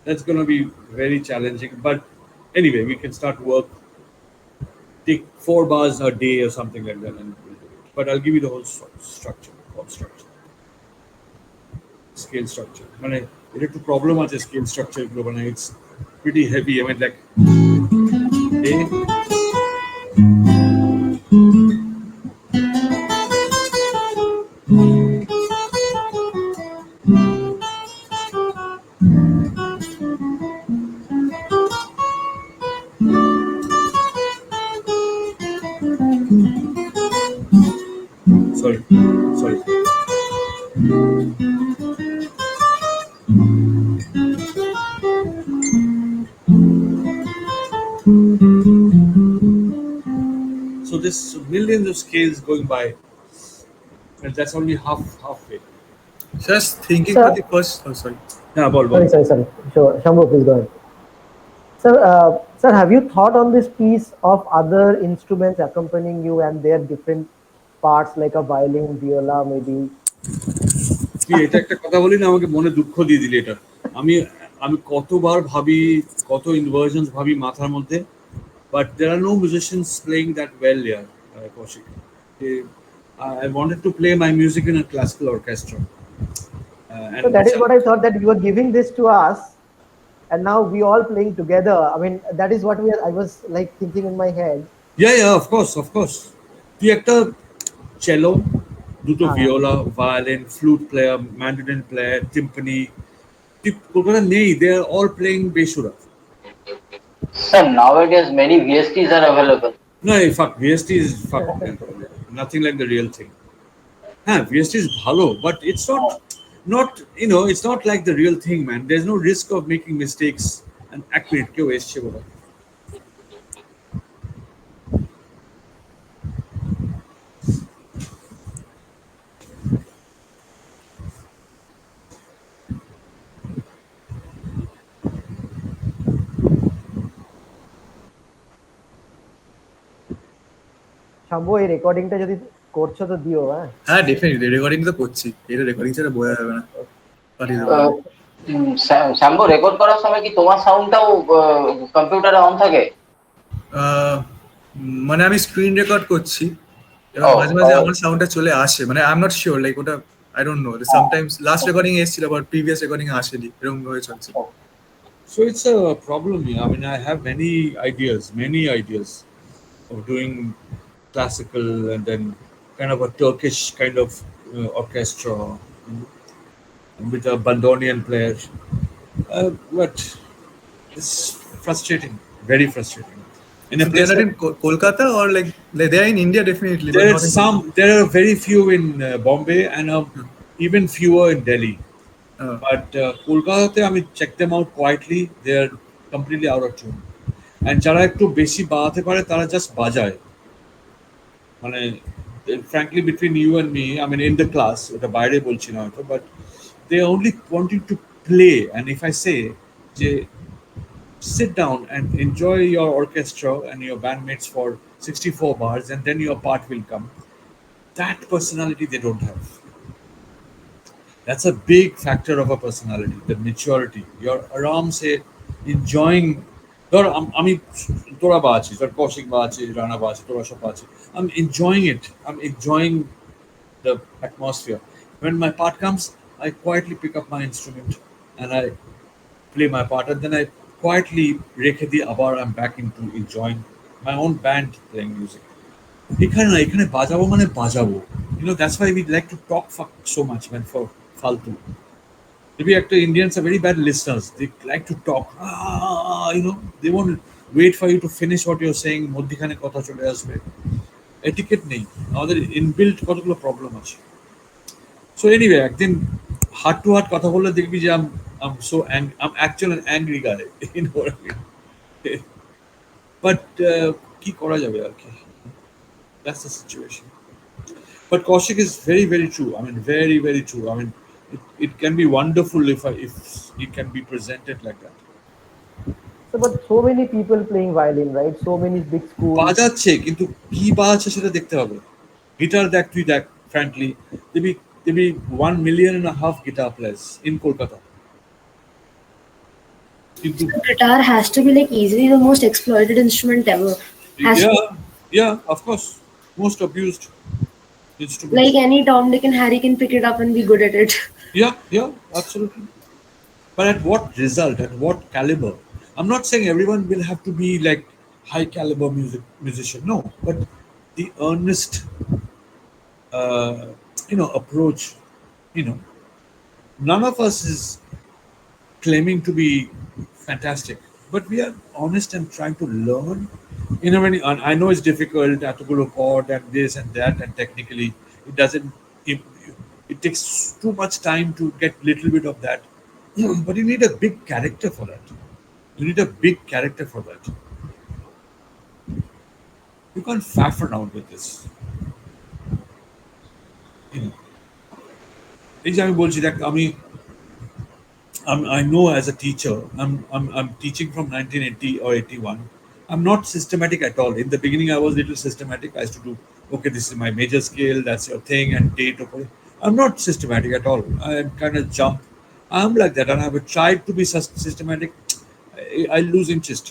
That's going to be very challenging, but anyway, we can start work. Take 4 bars a day or something like that, and we'll do it. But I'll give you the whole structure, chord structure, scale structure. মানে এটা একটু problem আছে scale structure গুলো মানে it's pretty heavy. I mean like A. Sorry. So there's millions of scales going by, and that's only halfway. Just thinking Sir. for the first. Oh, sorry. Yeah, ball. Sorry. Sure. Shambhu, please go ahead. Sir, have you thought on this piece of other instruments accompanying you and their different parts, like a violin, viola, maybe? তুই এটা একটা কথা বলি না আমাকে মনে দুঃখ দিয়ে দিলি এটা আমি আমি কতবার ভাবি কত ইনভার্সনস ভাবি মাথার মধ্যে but there are no musicians playing that well here Kaushik. I wanted to play my music in a classical orchestra and So that is what I thought, that you were giving this to us and now we all playing together. I mean, that is what I was like thinking in my head. yeah of course তুই একটা cello দুটো viola violin flute player mandolin player timpani Kolkata নেই they are all playing beshura. Sir, nowadays many VSTs are available. No, fuck VST is fuck nothing like the real thing. VST is bhalo, but it's not you know, it's not like the real thing, man. There's no risk of making mistakes and accurate ke esche bola. Shambhu, এই রেকর্ডিংটা যদি করছো তো দিও, হ্যাঁ? হ্যাঁ definitely recording তো করছি, এটা রেকর্ডিং ছাড়া বোঝা যাবে না। পাঠিয়ে দেবো। শ্যাম্বু, রেকর্ড করার সময় কি তোমার সাউন্ডটাও কম্পিউটারে অন থাকে? মানে আমি স্ক্রিন রেকর্ড করছি, মাঝে মাঝে আমার সাউন্ডটা চলে আসে, মানে I am not sure, like ওটা I don't know, sometimes last recording এসেছিল বাট প্রিভিয়াস রেকর্ডিং আসেনি, এরকম ভাবে চলছে। So it's a problem here. I mean, I have many ideas of doing classical, and then kind of a Turkish kind of orchestra, with a bandonian player. But it's frustrating, very frustrating. In a So they are place not like in Kolkata, or like they are in India definitely, but there are not in Kolkata. some, there are very few in Bombay, and even fewer in Delhi. Uh, But কলকাতাতে আমি check them out quietly, they're completely out of tune. And যারা একটু বেশি বাজাতে পারে তারা just বাজায়, মানে frankly between you and me, I mean in the class, ওটা বাইরে বলছি না হয়তো, but they only wanting to play. And if I say যে sit down and enjoy your orchestra and your bandmates for 64 bars and then your part will come, that personality they don't have. That's a big factor of a personality, the maturity. You're aram se enjoying. আমি তোরা বাজছি, তোর কৌশিক বাজছে, রানা বাজছে, তোরা সব বাজছে, I'm enjoying it. I'm enjoying the atmosphere. When my part comes, I quietly pick up my instrument and I play my part, and then I quietly রেখে দিয়ে আবার I'm back into enjoying my own band playing music. এখানে না, এখানে বাজাবো মানে বাজাবো. That's why we like to talk fuck so much when for ফালতু. Maybe actor Indians are very bad listeners. They like to talk. They won't wait for you to finish what you're saying. মধ্যিখানে কথা চলে আসবে. Etiquette নেই. আমাদের inbuilt কতগুলো problem আছে. So anyway, একদিন heart to heart কথা বললে দেখবি যে I'm actually an angry guy. You know what I mean? But কি করা যাবে আর কি? That's the situation. But Kaushik is very, very true. I mean, very, very true. I mean, it can be wonderful if it can be presented like that. So, but so many people playing violin, right? So many big schools. বাজাচ্ছে, কিন্তু কি বাজাচ্ছে সেটা দেখতে হবে। Guitar দেখ, তুই দেখ, frankly, there be 1.5 million guitar players in Kolkata. কিন্তু Guitar has to be like easily the most exploited instrument ever. Has to, yeah, of course, most abused instrument. like any Tom, Dick, and Harry can pick it up and be good at it. Yeah, absolutely. But at what result? At what caliber? I'm not saying everyone will have to be like high caliber musician. No, but the earnest, approach. None of us is claiming to be fantastic, but we are honest and trying to learn. And I know it's difficult. I have to go to chord and this and that, and technically, it doesn't. It takes too much time to get little bit of that. But you need a big character for that. You need a big character for that. You can't faff around with this. এই যে আমি বলছি দেখ, I know as a teacher, I'm teaching from 1980 or 81. I'm not systematic at all. In the beginning, I was a little systematic. I used to do, okay, this is my major scale, that's your thing, and date. Okay. I'm not systematic at all. I kind of jump. I'm like that, and I have tried to be systematic. I lose interest.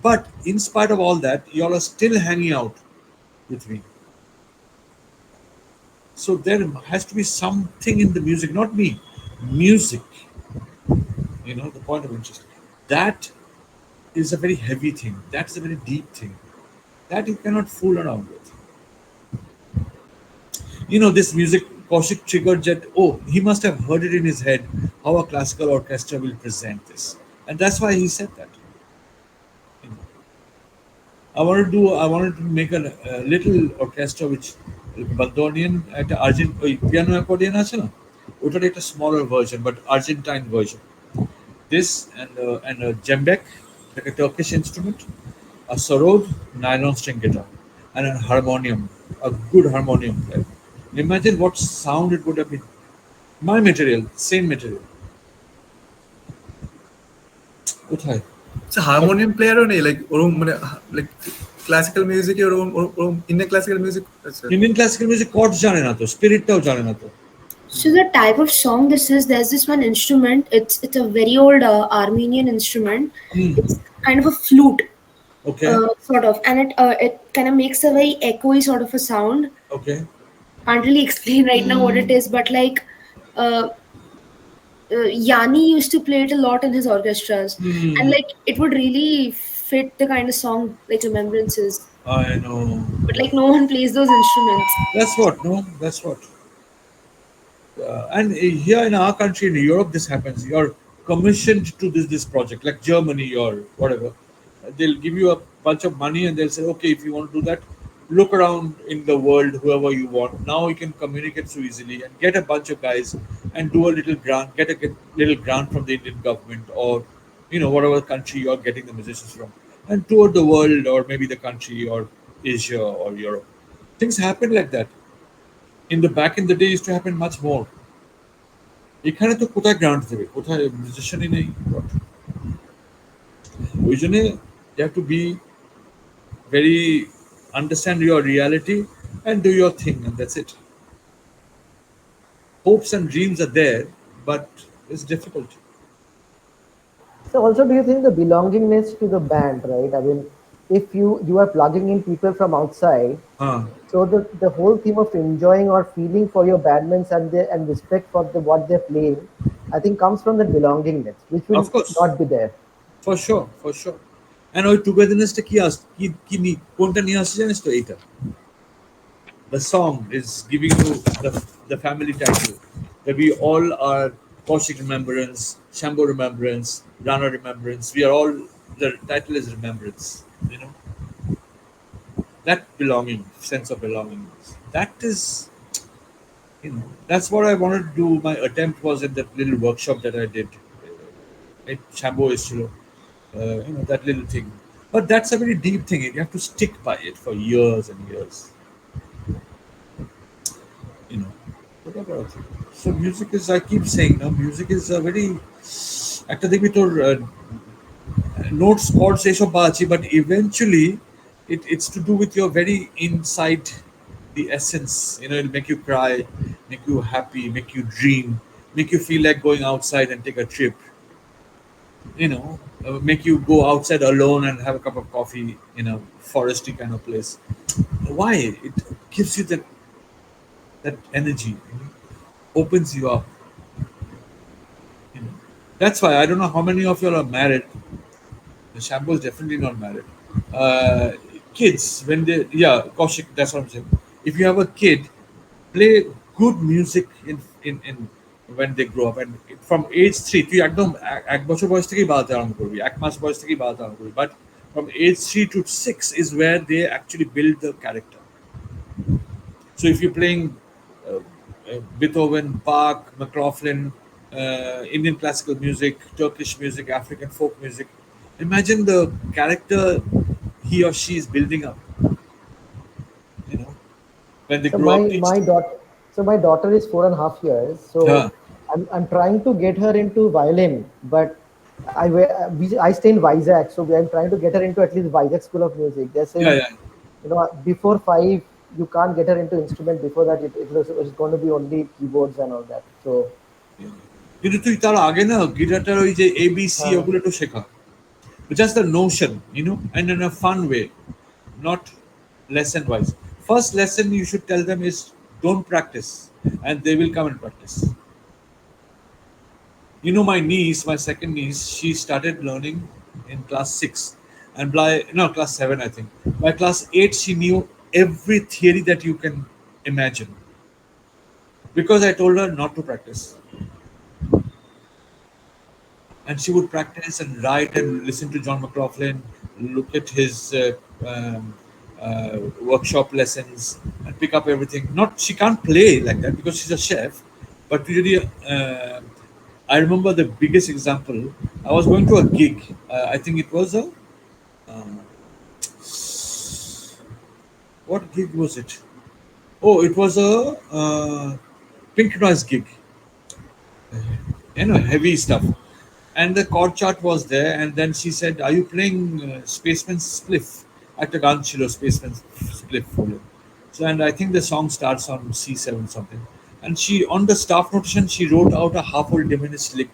But in spite of all that, y'all are still hanging out with me. So there has to be something in the music, not me, music. The point of interest. That is a very heavy thing. That's a very deep thing. That you cannot fool around with. This music, Kaushik triggered that, he must have heard it in his head how a classical orchestra will present this. And that's why he said that. I wanted to make a little orchestra which Bandonian at piano accordion আছে না, ওটার একটা smaller version but Argentine version. This and a djembe, like a Turkish instrument, a sarod, nylon string guitar, and a harmonium, a good harmonium player. Imagine what sound it would have been. My material, same material. কোথায়? So harmonium player or like ওরকম মানে like classical music ওরকম Indian classical music আছে। Indian classical music chords জানে না তো, spiritটাও জানে না তো। So the type of song this is, there's this one instrument. It's a very old Armenian instrument. It's kind of a flute, Okay. sort of, and it kind of makes a very echoey sort of a sound. Okay. Can't really explain right now what it is, but like Yanni used to play it a lot in his orchestras, and like it would really fit the kind of song like remembrances. I know. but like no one plays those instruments. That's what. No, that's what. And here in our country, in Europe, this happens. You're commissioned to this project, like Germany or whatever. They'll give you a bunch of money and they'll say, okay, if you want to do that, look around in the world, whoever you want. Now you can communicate so easily and get a bunch of guys and do a little grant, get little grant from the Indian government or whatever country you're getting the musicians from, and tour the world or maybe the country or Asia or Europe. Things happen like that. In the back in the day, used to happen much more. এখানে তো কোথায় grant দেবে কোথায় মিউজিশিয়ানই নেই what ওই জন্য you have to be very understand your reality and do your thing and that's it. Hopes and dreams are there but it's difficult. So also, do you think the belongingness to the band, right? I mean, if you are plugging in people from outside, Ah, so the whole theme of enjoying or feeling for your bandmates and respect for the what they're playing, I think comes from the belongingness, which will of course, not be there. for sure. And ওই টুগেদারনেসটা কি আস কি কি কোনটা নিয়ে আসছে জানিস তো এইটা the song is giving you the family title. That we all are Kaushik Remembrance, Shambho Remembrance, Rana Remembrance. We are all, the title is Remembrance. That belonging, sense of belonging. That is, that's what I wanted to do. My attempt was at that little workshop that I did at Shambho Istro, that little thing. But that's a very deep thing. You have to stick by it for years and years. you know whatever. So music is, I keep saying now, music is a very একটা দেখবি তোর notes chords এসব আছে but eventually it's to do with your very inside the essence. It'll make you cry, make you happy, make you dream, make you feel like going outside and take a trip, make you go outside alone and have a cup of coffee in a foresty kind of place. Why? It gives you that energy, opens you up. You know. That's why I don't know how many of you are married. The Shampoo is definitely not married. Uh, Kids, when they, yeah, Kaushik, that's what I'm saying. If you have a kid, play good music in when they grow up, and from age 3 তুই একদম এক বছর বয়স থেকেই বাজাতে আরম্ভ করবি, এক মাস বয়স থেকেই বাজাতে আরম্ভ করবি, but from age 3 to 6 is where they actually build the character. So if you're playing Beethoven, Bach, McLaughlin, Indian classical music, Turkish music, African folk music, imagine the character he or she is building up. When they So grow up, my daughter is 4.5 years. yeah, So I'm trying to get her into violin, but I stay in Vizag, so I'm trying to get her into at least Vizag School of Music. They're yeah, saying, yeah. before 5 you can't get her into instrument. Before that, it's going to be only keyboards and all that. So কিন্তু তুই তার আগে না গিটারটার ওই যে ABC uh, ওগুলো একটু শেখা, just the notion, and in a fun way, not lesson wise. First lesson you should tell them is don't practice, and they will come and practice. My niece, my second niece, she started learning in class 6, and by no class 7, I think. By class 8, she knew every theory that you can imagine because I told her not to practice. And she would practice and write and listen to John McLaughlin, look at his workshop lessons, and pick up everything. Not she can't play like that because she's a chef, but really, I remember the biggest example. I was going to a gig. I think it was a what gig was it? Oh, it was a Pink Noise gig. Heavy stuff. And the chord chart was there, and then she said, "Are you playing Spaceman's Spliff?" At the gun chilo Spaceman's Spliff for you. So, and I think the song starts on C7 something. And she, on the staff notation, she wrote out a half-whole diminished lick,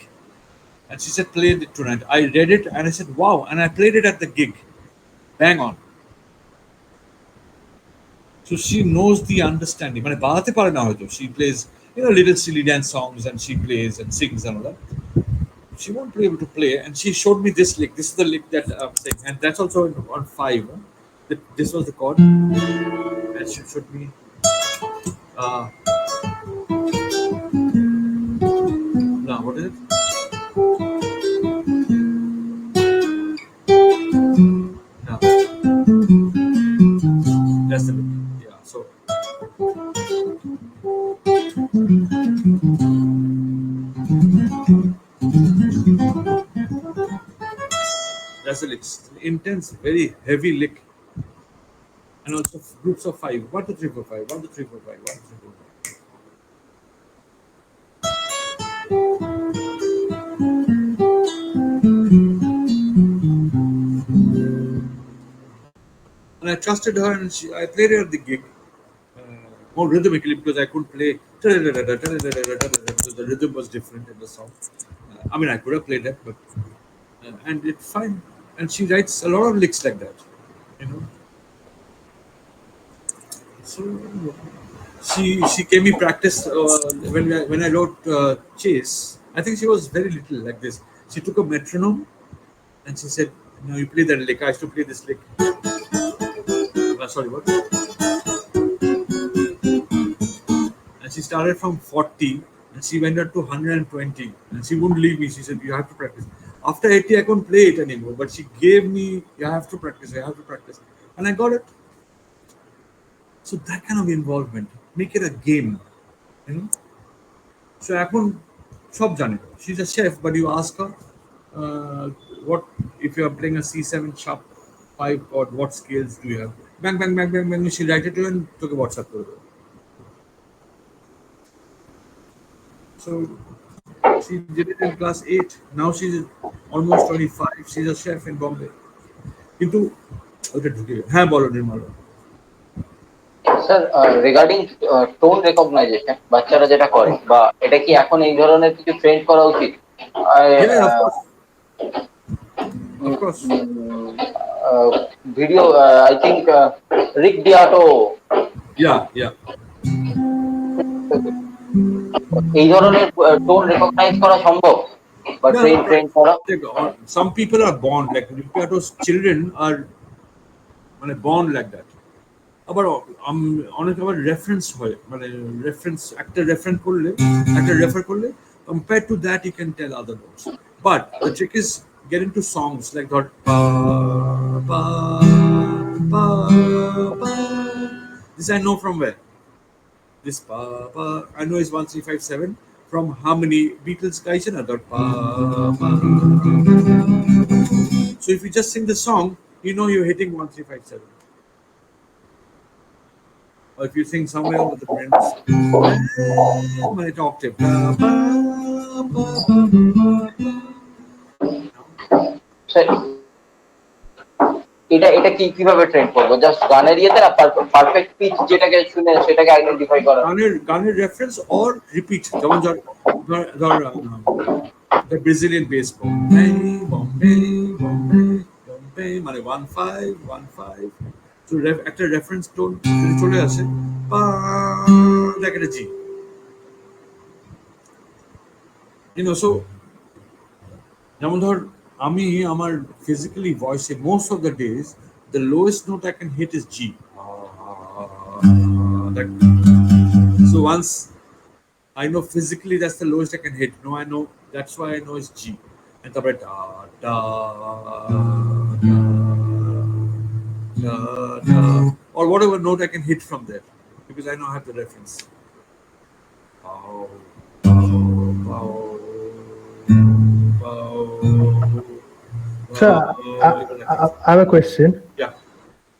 and she said, "Play it tonight." I read it, and I said, "Wow!" And I played it at the gig, bang on. So she knows the understanding. মানে বাজাতে পারে না হয়তো. She plays, little silly dance songs, and she plays and sings and all that. She won't be able to play, and she showed me this lick. This is the lick that I'm saying, and that's also on 5. Huh? This was the chord. That should be. Uh, now what is it? Now that's the lick. Yeah. So that's the lick. Intense, very heavy lick, and also groups of five. 1 2 3 4 5. 1 2 3 4 5. 1 2 3 4 5. And I trusted her, and I played her at the gig more rhythmically because I couldn't play because the rhythm was different in the song. I mean, I could have played that, but and it's fine. And she writes a lot of licks like that, you know. So she gave me practice when I wrote Chase. I think she was very little like this. She took a metronome and she said, "No, you play that lick. I used to play this lick." Sorry, what? And she started from 40 and she went up to 120 and she wouldn't leave me. She said, "You have to practice." After 80, I couldn't play it anymore, but she gave me, "You have to practice, you have to practice." And I got it. So that kind of involvement, make it a game, you know. So এখন সব জানে. She's a chef, but you ask her, what if you are playing a C7 sharp 5 chord, what scales do you have? Bang, bang, bang, bang, bang. She write it to you and took a WhatsApp to her. So she did it in class 8. Now she's almost 25. She's a chef in Bombay. কিন্তু ওটা ঢুকে হ্যাঁ বলো নির্মল। Sir regarding tone recognition বাচ্চারা যেটা করে বা এটা কি এখন এই ধরনের কিছু ট্রেন্ড করা উচিত? Yeah, of course. Of course. Video I think রিক ডিয়াটো Yeah, yeah. এই ধরনের টোন রেকগনাইজ করা সম্ভব বা No, ট্রেন করা? some people are born like Ricciardo's children are মানে born like that. আবার অনেক আবার রেফারেন্স হয় মানে রেফারেন্স একটা রেফার করলে compared to that you can tell other notes. But the trick is get into songs like ধর pa pa pa pa. This I know from where. This pa pa I know is 1357 from how many Beatles গাইছে না ধর pa pa. So if you just sing the song, you know you're hitting 1357. Or if you sing somewhere over the prints, when it octave. এটা এটা কিভাবে train করবো? Just গানের ইয়েতে না পারফেক্ট পিচ যেটাকে শুনে সেটাকে আইডেন্টিফাই করা। গানের রেফারেন্স অর রিপিট যেমন ধর the Brazilian bass Bombay Bombay Bombay Bombay মানে 1515 তো একটা রেফারেন্স টোন চলে আসে like a G, you know. So যেমন ধর আমি আমার physically voice most of the days the lowest note I can hit is G. So once I know physically that's the lowest I can hit. No, I know that's why I know it's G. And the da da da da or whatever note I can hit from there because I know I have the reference. Sir, I have a question. Yeah.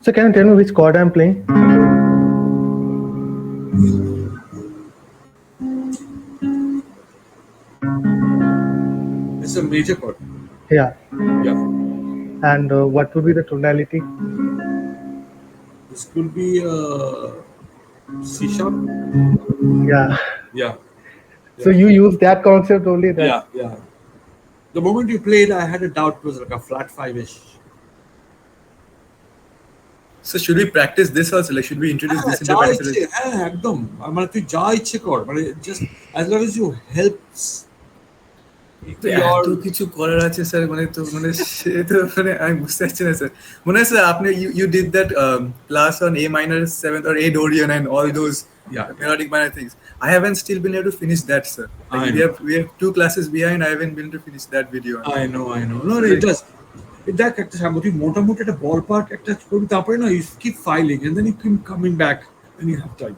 So can you tell me which chord I'm playing? It's a major chord. Yeah. Yeah. And what would be the tonality? This could be C sharp. Yeah. Yeah. So you use that concept only? That Yeah. The moment you played, I had a doubt it was like a flat 5-ish. So should we practice this also? Like, should we introduce this into practice? একদম মানে তুই যা ইচ্ছে কর মানে just as long as you helps তো your এত কিছু করার আছে স্যার, মানে তো মানে সে তো মানে আমি বুঝতে পারছি না স্যার। মনে হয় স্যার আপনি you did that class on A minor seventh or A Dorian and all those yeah. melodic minor things. I haven't still been able to finish that, sir. Like I we know. have 2 classes behind. I haven't been able to finish that video. I know, I know. No, So no, it like does. দেখ একটা সামগ্রিক মোটামুটি একটা বল park একটা করবি, তারপরে না you keep filing and then you keep coming back and you have time,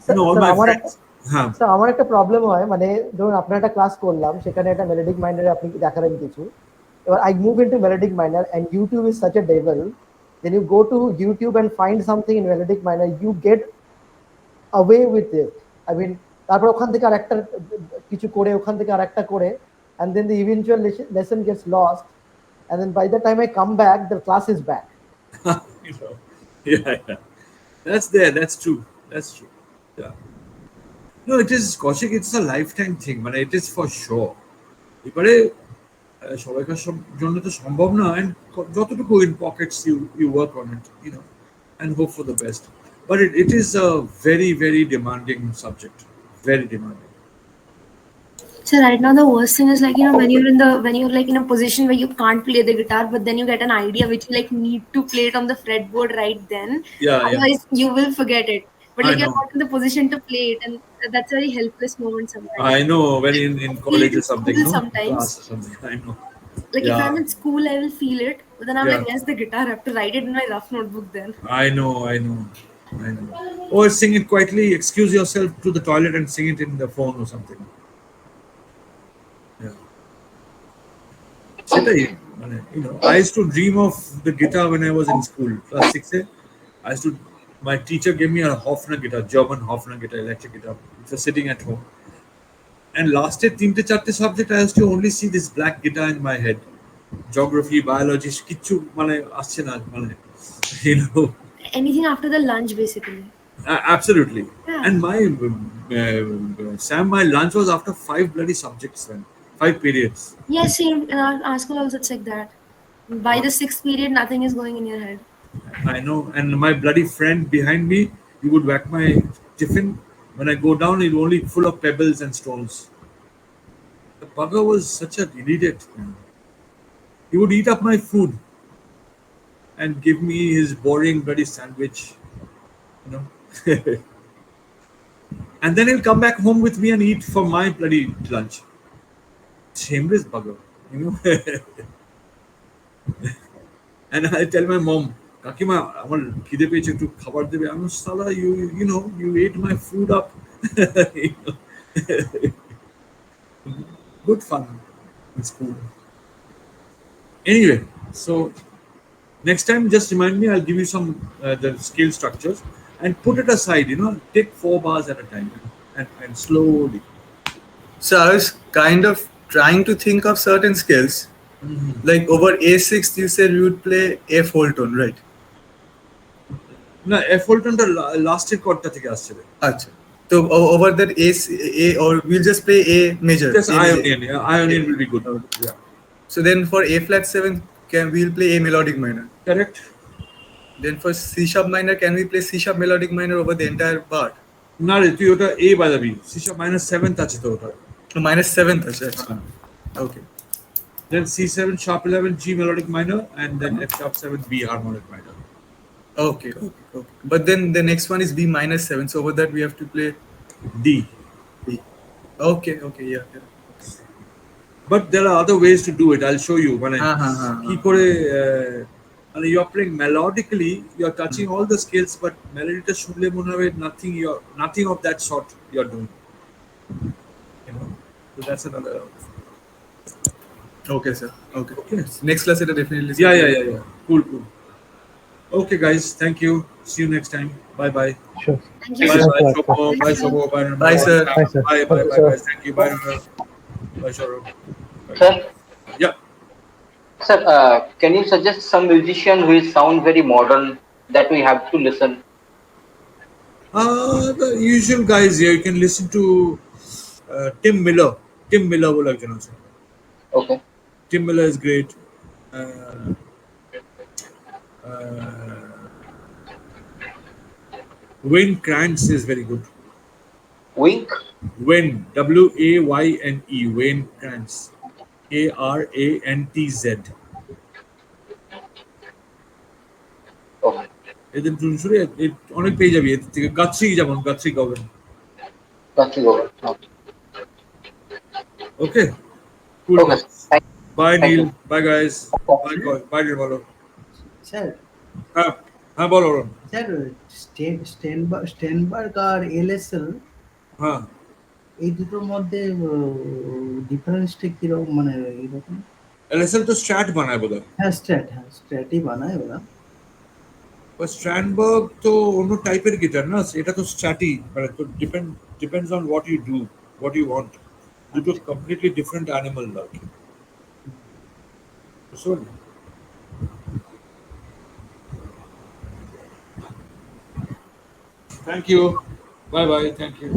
sir all sir my আমার একটা ফ্রেন্ডস। হ্যাঁ, স্যার আমার একটা প্রবলেম হয়, মানে ধরুন আপনার একটা ক্লাস করলাম, সেখানে একটা মেলোডিক মাইনারে আপনি দেখালেন কিছু, এবার I move into melodic minor and YouTube is such a devil, then you go to YouTube and find something in melodic minor, you get away with it. I mean, তারপর ওখান থেকে আরেকটা কিছু করে, ওখান থেকে আরেকটা করে, and then the eventual lesson gets lost, and then by the time I come back, the class is back. you know, yeah, yeah. That's there. That's true. That's true. Yeah. No, it is Kaushik. It's a lifetime thing. মানে it is for sure. এবারে সবাইকার জন্য তো সম্ভব না, and যতটুকু in pockets you work on it, and hope for the best. But it is a very very demanding subject. Very demanding. So right now the worst thing is like, when you're like in a position where you can't play the guitar, but then you get an idea which you like need to play it on the fretboard right then. Yeah, yeah. Otherwise you will forget it. But I like you're know. not in the position to play it, and that's a very helpless moment sometimes. I know. When in I feel college it or in something, school no sometimes. class or something. I know. Like if Yeah. I'm in school, I will feel it, but then I'm Yeah. like, where's the guitar? I have to write it in my rough notebook then. I know. I know. I know. Or sing it quietly. Excuse yourself to the toilet and sing it in the phone or something. Yeah. সেটাই মানে I used to dream of the guitar when I was in school, class 6 A. I used to My teacher gave me a Hofner guitar, German Hofner guitar, electric guitar. It was sitting at home. And last year, 3-4 subject, I used to only see this black guitar in my head. Geography, biology, কিচ্ছু মানে আসছে না মানে you know. Anything after the lunch, basically. Absolutely. Yeah. And Sam, my lunch was after 5 bloody subjects, man. 5 periods. Yes, same. In our school also it's like that. By the sixth period, nothing is going in your head. I know. And my bloody friend behind me, he would whack my tiffin. When I go down, it only full of pebbles and stones. The bugger was such an idiot, man. He would eat up my food and give me his boring bloody sandwich, you know. And then he'll come back home with me and eat for my bloody lunch. Shameless bugger, you know. And I tell my mom, Kakima, আমার খিদে পেয়েছে একটু খাবার দেবে। আমি সালা, you ate my food up. You know. Good fun in school. Anyway, so next time just remind me. I'll give you some the scale structures and put it aside. Take 4 bars at a time and slowly. So I was kind of trying to think of certain scales. Like over A6, you said you would play F whole tone, right? না, F whole tone টা লাস্টের কর্ডটা থেকে আসছে রে। Acha. So over that A, or we'll just play A major. Just A major. Ionian. Yeah, Ionian will be good. Yeah. So then for A flat 7, we'll play A melodic minor. Correct. Then for C sharp minor, can we play C sharp melodic minor over the entire part? না রে, তুই ওটা A বাজাবি। C sharp -7th আছে তো ওটা। No, -7th. Acha. Okay. Then C7 sharp 11 G melodic minor, and then F sharp 7 B harmonic minor. Okay. But then the next one is B-7. So over that we have to play D. B. Okay, yeah. But there are other ways to do it. I'll show you when I কি করে মানে you're playing melodically, you're touching all the scales, but মেলোডিটা শুনলে মনে হবে nothing of that sort you're doing. So that's another. Okay, sir. Okay. Next class it definitely. Yeah. Cool. Okay, guys. Thank you. See you next time. Bye. Sure. Thank you. Bye, sir. Shobo. Bye, Shobo. Bye, Nanda. Bye, sir. Bye, sir. Bye, Bye, sir. guys. Thank you. Bye, Nanda. Bye, Shoro. Sir, Yeah. sir, can you suggest some musician who is sound very modern that we have to listen? The usual guys here. You can listen to Tim Miller. Tim Miller will like to say. Okay. Tim Miller is great. Wayne Krantz is very good. Wink? Wayne, Wayne, Wayne Krantz, Arantz. ওকে, এদের শুনে অনেক পেয়ে যাবি এর থেকে গাছরি যেমন গাছরি গভর্ন পাচ্ছি গোবর। Okay cool okay, bye thank Neel you. Bye guys bye sir bye Neel বলো স্যার হ্যাঁ হ্যাঁ বলো অরুণ। স্যার স্টেনবার্গ আর এলএসএল হ্যাঁ এই দুটোর মধ্যে ডিফারেন্সটা কিরকম মানে এরকম? এলএসএল তো স্ট্র্যাট বানায় বোধ হয় হ্যাঁ স্ট্র্যাটই বানায় ওরা। স্ট্র্যান্ডবার্গ তো অন্য টাইপের গিটার না এটা তো স্ট্র্যাটি মানে তো depends on what you do what you want দুটো আচ্ছা কমপ্লিটলি ডিফারেন্ট অ্যানিমাল আর কি বুঝতে পারলি thank you bye bye thank you